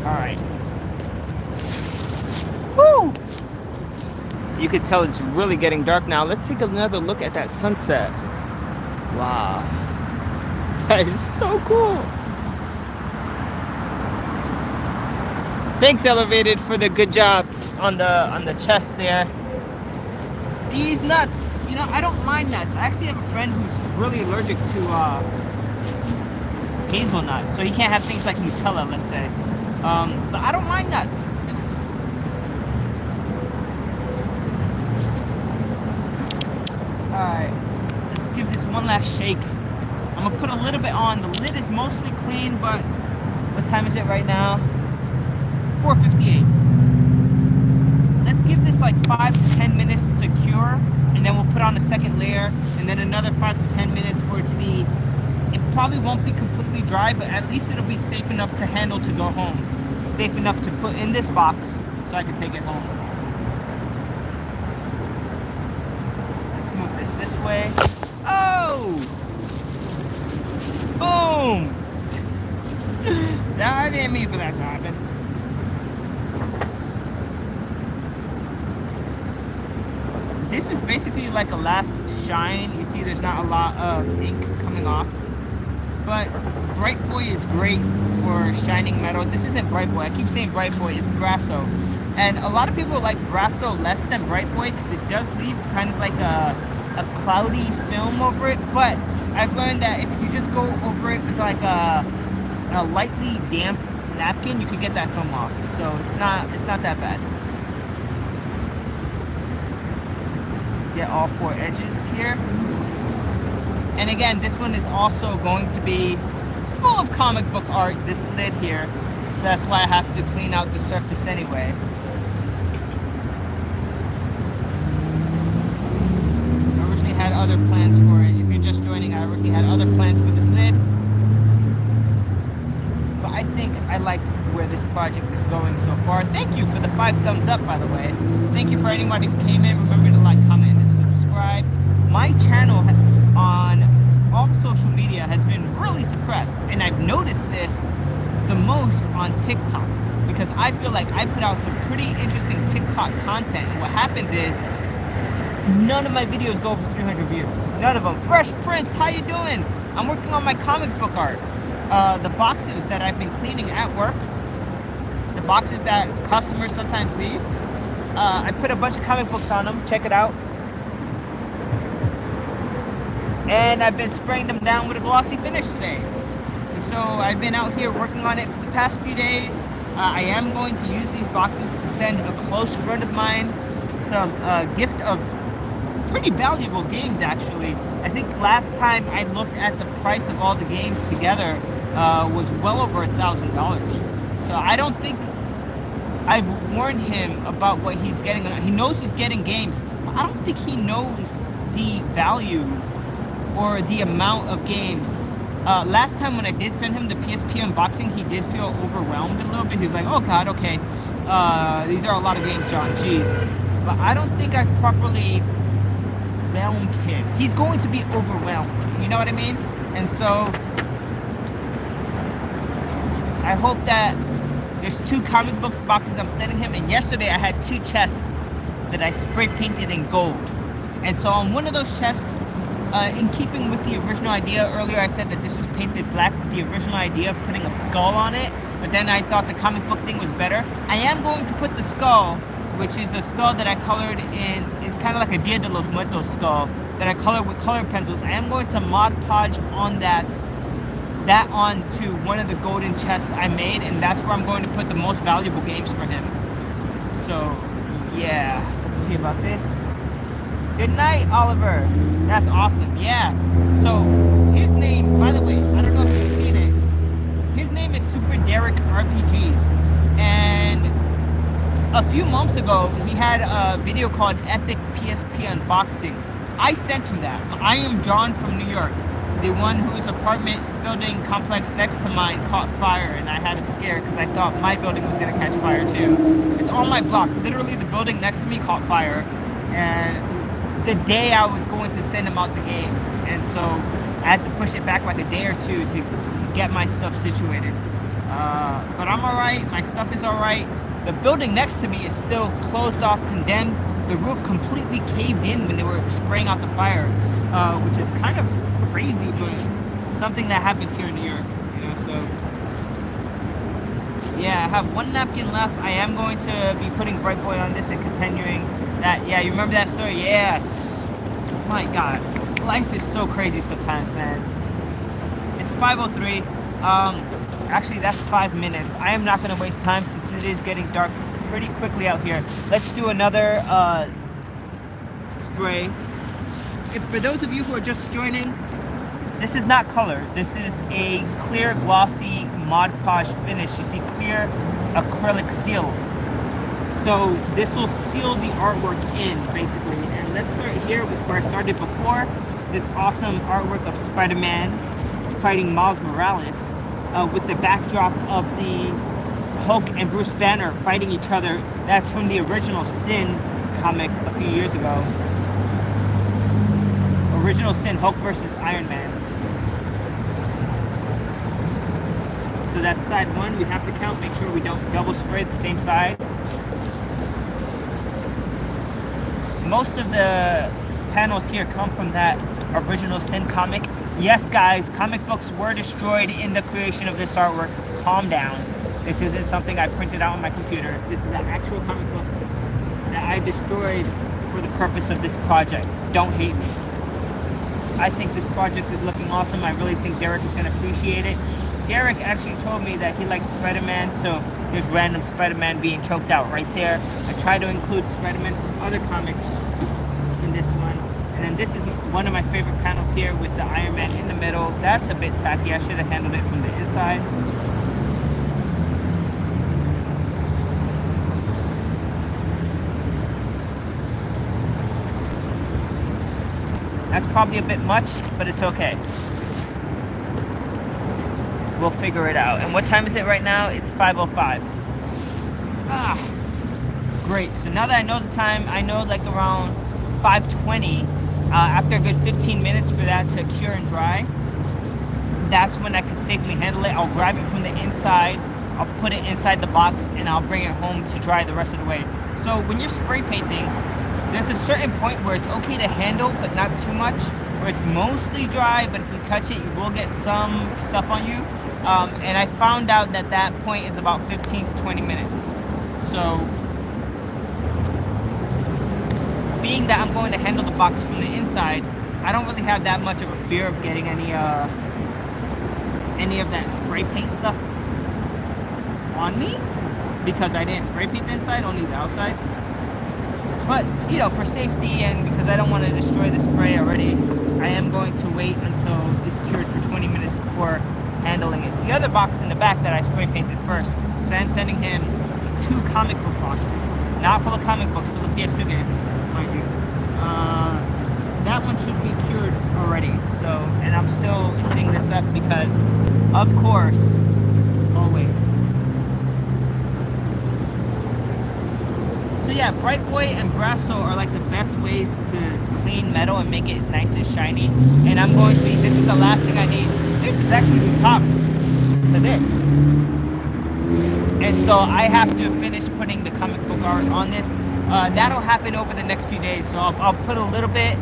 Alright. Woo! You could tell it's really getting dark now. Let's take another look at that sunset. Wow. That is so cool. Thanks, Elevated, for the good jobs on the chest there. These nuts, you know, I don't mind nuts. I actually have a friend who's really allergic to hazelnuts, so he can't have things like Nutella, let's say. But I don't mind nuts. one last shake. I'm gonna put a little bit on. The lid is mostly clean, but what time is it right now? 4:58. Let's give this like 5 to 10 minutes to cure, and then we'll put on a second layer, and then another 5 to 10 minutes for it to be, it probably won't be completely dry, but at least it'll be safe enough to handle to go home. Safe enough to put in this box so I can take it home. Let's move this way. Oh! Boom! I didn't mean for that to happen. This is basically like a last shine. You see there's not a lot of ink coming off. But Bright Boy is great for shining metal. This isn't Bright Boy. I keep saying Bright Boy. It's Brasso. And a lot of people like Brasso less than Bright Boy because it does leave kind of like a cloudy film over it. But I've learned that if you just go over it with like a lightly damp napkin, you can get that film off. So it's not that bad. Get all 4 edges here. And again, this one is also going to be full of comic book art, this lid here. So that's why I have to clean out the surface anyway. I originally had other plans for it. If you're just joining, I originally had other plans for this lid. But I think I like where this project is going so far. Thank you for the 5 thumbs up, by the way. Thank you for anybody who came in. Remember to like, comment, and subscribe. My channel on all social media has been really suppressed, and I've noticed this the most on TikTok because I feel like I put out some pretty interesting TikTok content, and what happens is none of my videos go over 300 views. None of them. Fresh Prince, how you doing? I'm working on my comic book art. The boxes that I've been cleaning at work, the boxes that customers sometimes leave, I put a bunch of comic books on them. Check it out. And I've been spraying them down with a glossy finish today. And so I've been out here working on it for the past few days. I am going to use these boxes to send a close friend of mine some gift of pretty valuable games, actually. I think last time I looked at the price of all the games together was well over $1,000. So I don't think I've warned him about what he's getting. He knows he's getting games, but I don't think he knows the value or the amount of games. Last time when I did send him the PSP unboxing, he did feel overwhelmed a little bit. He was like, oh god, okay, these are a lot of games, John, jeez. But I don't think I've properly whelmed him. He's going to be overwhelmed, you know what I mean? And so I hope that there's 2 comic book boxes I'm sending him, and yesterday I had 2 chests that I spray painted in gold. And so on one of those chests, in keeping with the original idea, earlier I said that this was painted black with the original idea of putting a skull on it, but then I thought the comic book thing was better. I am going to put the skull, which is a skull that I colored in, it's kind of like a Dia de los Muertos skull that I colored with colored pencils. I am going to Mod Podge on that onto one of the golden chests I made, and that's where I'm going to put the most valuable games for him. So yeah, let's see about this. Good night, Oliver. That's awesome. Yeah. So his name, by the way, I don't know if you've seen it. His name is Super Derek RPGs, and a few months ago he had a video called Epic PSP Unboxing. I sent him that. I am John from New York, the one whose apartment building complex next to mine caught fire, and I had a scare because I thought my building was going to catch fire too. It's on my block. Literally the building next to me caught fire, and the day I was going to send him out the games, and so I had to push it back like a day or two to get my stuff situated. But I'm alright, my stuff is alright. The building next to me is still closed off, condemned. The roof completely caved in when they were spraying out the fire, which is kind of crazy, but something that happens here in New York, you know. So yeah, I have 1 napkin left. I am going to be putting Bright Boy on this and continuing that. Yeah, you remember that story? Yeah. My god, life is so crazy sometimes, man. It's 5:03. Actually that's 5 minutes. I am not going to waste time since it is getting dark pretty quickly out here. Let's do another spray. For those of you who are just joining, This is not color. This is a clear, glossy Mod Podge finish. You see clear acrylic seal. So this will seal the artwork in, basically. And let's start here with where I started before. This awesome artwork of Spider-Man fighting Miles Morales with the backdrop of the Hulk and Bruce Banner fighting each other. That's from the original Sin comic a few years ago. Original Sin, Hulk versus Iron Man. So that's side one. We have to count, make sure we don't double spray the same side. Most of the panels here come from that original Sin comic. Yes, guys, comic books were destroyed in the creation of this artwork. Calm down. This isn't something I printed out on my computer. This is an actual comic book that I destroyed for the purpose of this project. Don't hate me. I think this project is looking awesome. I really think Derek is going to appreciate it. Derek actually told me that he likes Spider-Man, so there's random Spider-Man being choked out right there. I try to include Spider-Man from other comics in this one. And then this is one of my favorite panels here with the Iron Man in the middle. That's a bit tacky. I should have handled it from the inside. That's probably a bit much, but it's okay. We'll figure it out. And what time is it right now? It's 5:05. Great. So now that I know the time, I know like around 5:20, after a good 15 minutes for that to cure and dry, that's when I can safely handle it. I'll grab it from the inside, I'll put it inside the box, and I'll bring it home to dry the rest of the way. So when you're spray painting, there's a certain point where it's okay to handle, but not too much, where it's mostly dry, but if you touch it, you will get some stuff on you. And I found out that that point is about 15 to 20 minutes. So, being that I'm going to handle the box from the inside, I don't really have that much of a fear of getting any of that spray paint stuff on me, because I didn't spray paint the inside, only the outside. But, you know, for safety and because I don't want to destroy the spray already, I am going to wait until it's cured for 20 minutes before handling it. The other box in the back that I spray painted first, so I'm sending him 2 comic book boxes. Not full of comic books, full of PS2 games, mind you. That one should be cured already. So, and I'm still hitting this up because, of course, always. So yeah, Bright Boy and Brasso are like the best ways to clean metal and make it nice and shiny. And I'm going to be, this is the last thing I need. This is actually the top to this. And so I have to finish putting the comic book art on this. That'll happen over the next few days. So I'll put a little bit,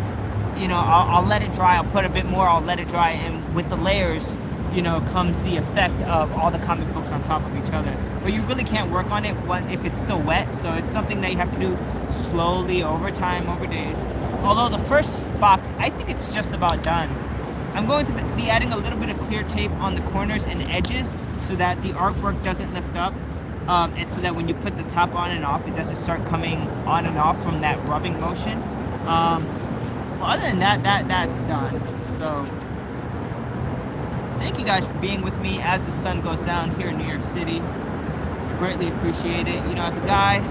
you know, I'll let it dry. I'll put a bit more, I'll let it dry. And with the layers, you know, comes the effect of all the comic books on top of each other. But you really can't work on it if it's still wet. So it's something that you have to do slowly over time, over days. Although the first box, I think it's just about done. I'm going to be adding a little bit of clear tape on the corners and edges so that the artwork doesn't lift up. And so that when you put the top on and off, it doesn't start coming on and off from that rubbing motion. Well, other than that, that's done. So, thank you guys for being with me as the sun goes down here in New York City. I greatly appreciate it. You know, as a guy,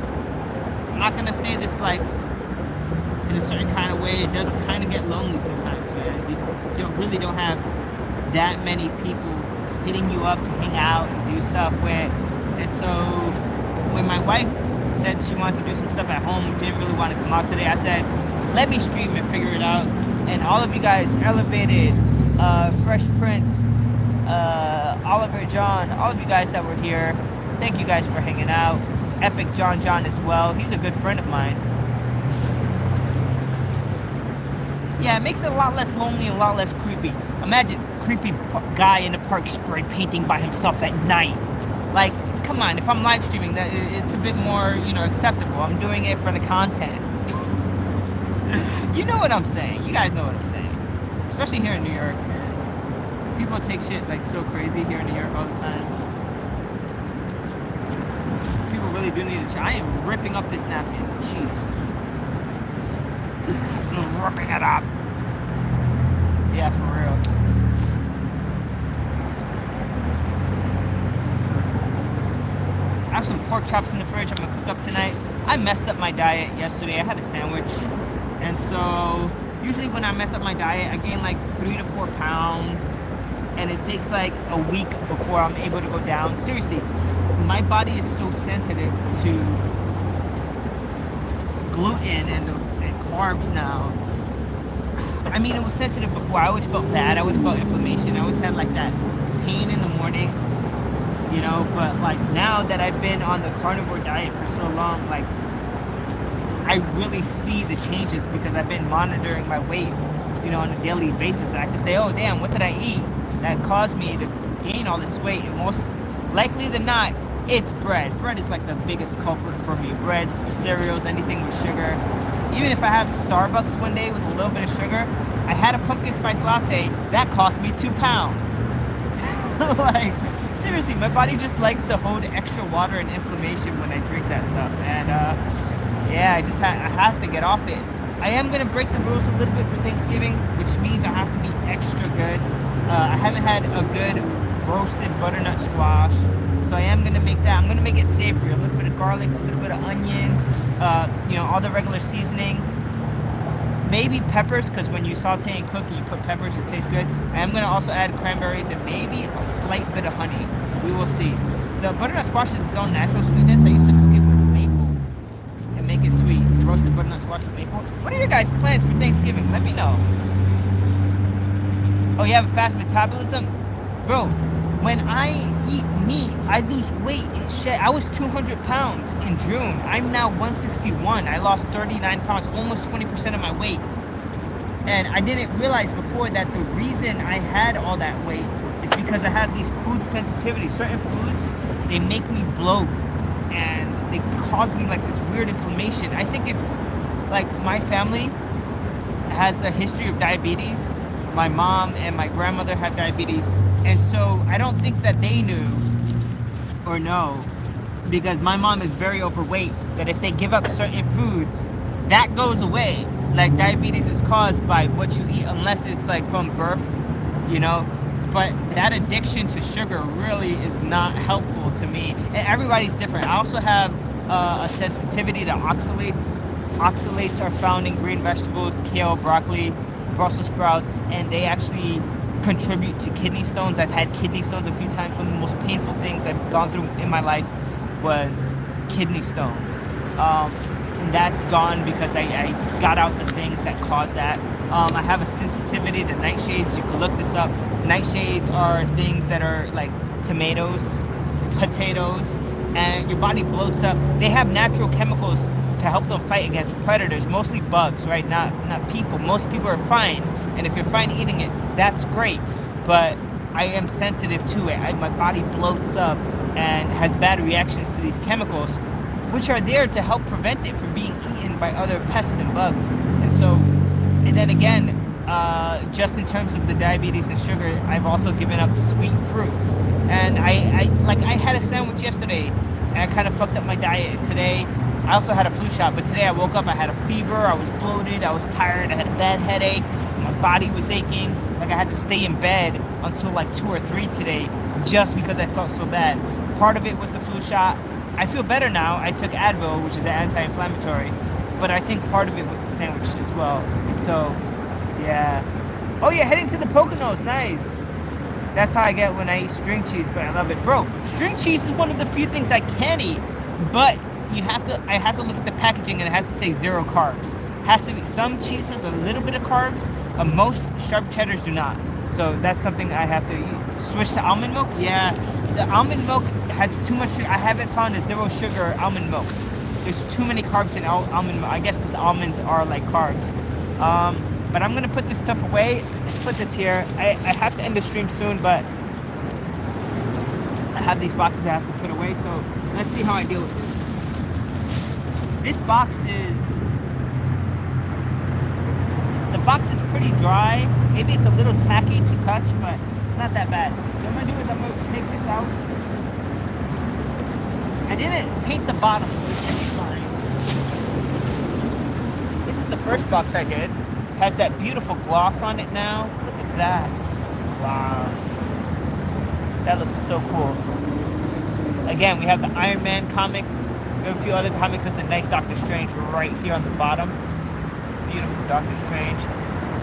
I'm not gonna say this like in a certain kind of way. It does kind of get lonely sometimes, man. You really don't have that many people hitting you up to hang out and do stuff with. And so when my wife said she wanted to do some stuff at home, didn't really want to come out today, I said, let me stream and figure it out. And all of you guys, Elevated, Fresh Prince, Oliver John, all of you guys that were here, thank you guys for hanging out. Epic John as well. He's a good friend of mine. Yeah, it makes it a lot less lonely, a lot less creepy. Imagine creepy guy in the park spray painting by himself at night. Like, come on, if I'm live streaming, that it's a bit more, you know, acceptable. I'm doing it for the content. You know what I'm saying. You guys know what I'm saying. Especially here in New York, man. People take shit like so crazy here in New York all the time. People really do need to change. I am ripping up this napkin. Jeez. I'm ripping it up. Yeah, for real. have some pork chops in the fridge I'm gonna cook up tonight. I messed up my diet yesterday. I had a sandwich, and so usually when I mess up my diet, I gain like 3 to 4 pounds, and it takes like a week before I'm able to go down. Seriously, my body is so sensitive to gluten and carbs now. I mean, it was sensitive before. I always felt bad. I always felt inflammation. I always had like that pain in the morning, you know. But like now that I've been on the carnivore diet for so long, like I really see the changes because I've been monitoring my weight, you know, on a daily basis. I can say, oh damn, what did I eat that caused me to gain all this weight? And most likely than not, it's bread. Bread is like the biggest culprit for me. Breads, cereals, anything with sugar. Even if I have Starbucks one day with a little bit of sugar, I had a pumpkin spice latte, that cost me 2 pounds. Like, seriously, my body just likes to hold extra water and inflammation when I drink that stuff. And yeah, I have to get off it. I am gonna break the rules a little bit for Thanksgiving, which means I have to be extra good. I haven't had a good roasted butternut squash, so I am gonna make that. I'm gonna make it savory, a little bit of garlic, a little bit of onions, you know, all the regular seasonings. Maybe peppers, because when you saute and cook and you put peppers, it tastes good. I am gonna also add cranberries and maybe a slight bit of honey. We will see. The butternut squash is its own natural sweetness. I used to cook it with maple and make it sweet. Roasted butternut squash with maple. What are your guys' plans for Thanksgiving? Let me know. Oh, you have a fast metabolism? Bro, when I eat meat, I lose weight. I was 200 pounds in June. I'm now 161. I lost 39 pounds, almost 20% of my weight. And I didn't realize before that the reason I had all that weight is because I have these food sensitivities. Certain foods, they make me bloat and they cause me like this weird inflammation. I think it's like my family has a history of diabetes. My mom and my grandmother have diabetes. And so I don't think that they knew or know, because my mom is very overweight, that if they give up certain foods, that goes away. Like diabetes is caused by what you eat, unless it's like from birth, you know. But that addiction to sugar really is not helpful to me. And everybody's different. I also have a sensitivity to oxalates. Oxalates are found in green vegetables, kale, broccoli, Brussels sprouts, and they actually contribute to kidney stones. I've had kidney stones a few times. One of the most painful things I've gone through in my life was kidney stones. And that's gone because I got out the things that caused that. I have a sensitivity to nightshades. You can look this up. Nightshades are things that are like tomatoes, potatoes, and your body bloats up. They have natural chemicals to help them fight against predators, mostly bugs, right? Not people. Most people are fine, and if you're fine eating it, that's great. But I am sensitive to it. My body bloats up and has bad reactions to these chemicals, which are there to help prevent it from being eaten by other pests and bugs. And then again, just in terms of the diabetes and sugar, I've also given up sweet fruits. And I had a sandwich yesterday, and I kind of fucked up my diet. And today, I also had a flu shot, but today I woke up, I had a fever, I was bloated, I was tired, I had a bad headache, my body was aching. Like I had to stay in bed until like 2 or 3 today, just because I felt so bad. Part of it was the flu shot. I feel better now. I took Advil, which is an anti-inflammatory, but I think part of it was the sandwich as well. So, yeah. Oh yeah, heading to the Poconos, nice. That's how I get when I eat string cheese, but I love it. Bro, string cheese is one of the few things I can eat, but I have to look at the packaging and it has to say 0 carbs. Has to be, some cheese has a little bit of carbs, most sharp cheddars do not. So that's something I have to eat. Switch to almond milk? Yeah, the almond milk has too much sugar. I haven't found a 0 sugar almond milk. There's too many carbs in almond milk, I guess because almonds are like carbs. But I'm gonna put this stuff away. Let's put this here. I have to end the stream soon, but I have these boxes I have to put away, so let's see how I deal with this. This box is pretty dry. Maybe it's a little tacky to touch, but it's not that bad. So what I'm gonna do is I'm gonna take this out. I didn't paint the bottom, so it should be fine. This is the first box I did. It has that beautiful gloss on it now. Look at that. Wow. That looks so cool. Again, we have the Iron Man comics. We have a few other comics. There's a nice Doctor Strange right here on the bottom. Beautiful Doctor Strange.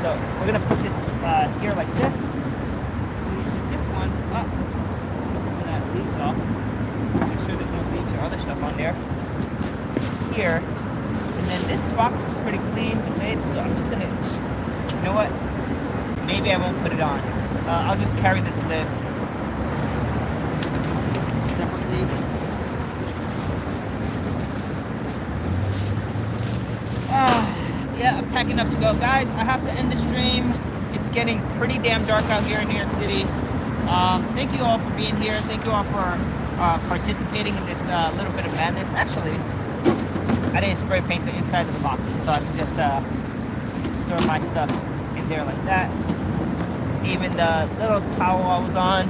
So we're gonna put this here like this. This one up. Some of that leaves off. Make sure there's no leaves or other stuff on there. Here. And then this box is pretty clean made, so I'm just gonna, you know what? Maybe I won't put it on. I'll just carry this lid separately. Yeah, I'm packing up to go. Guys, I have to end the stream. It's getting pretty damn dark out here in New York City. Thank you all for being here. Thank you all for participating in this little bit of madness. Actually, I didn't spray paint the inside of the box, so I can just store my stuff in there like that. Even the little towel I was on,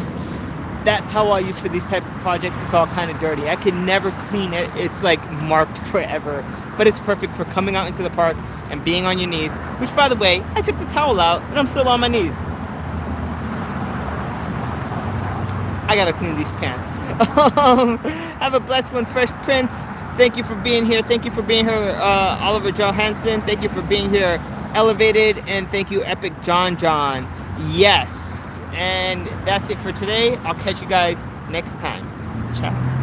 that towel I use for these type of projects is all kind of dirty. I can never clean it. It's like marked forever, but it's perfect for coming out into the park and being on your knees, which by the way, I took the towel out and I'm still on my knees. I gotta clean these pants. Have a blessed one, Fresh Prince. Thank you for being here. Thank you for being here, Oliver Johansson. Thank you for being here, Elevated. And thank you, Epic John. Yes. And that's it for today. I'll catch you guys next time. Ciao.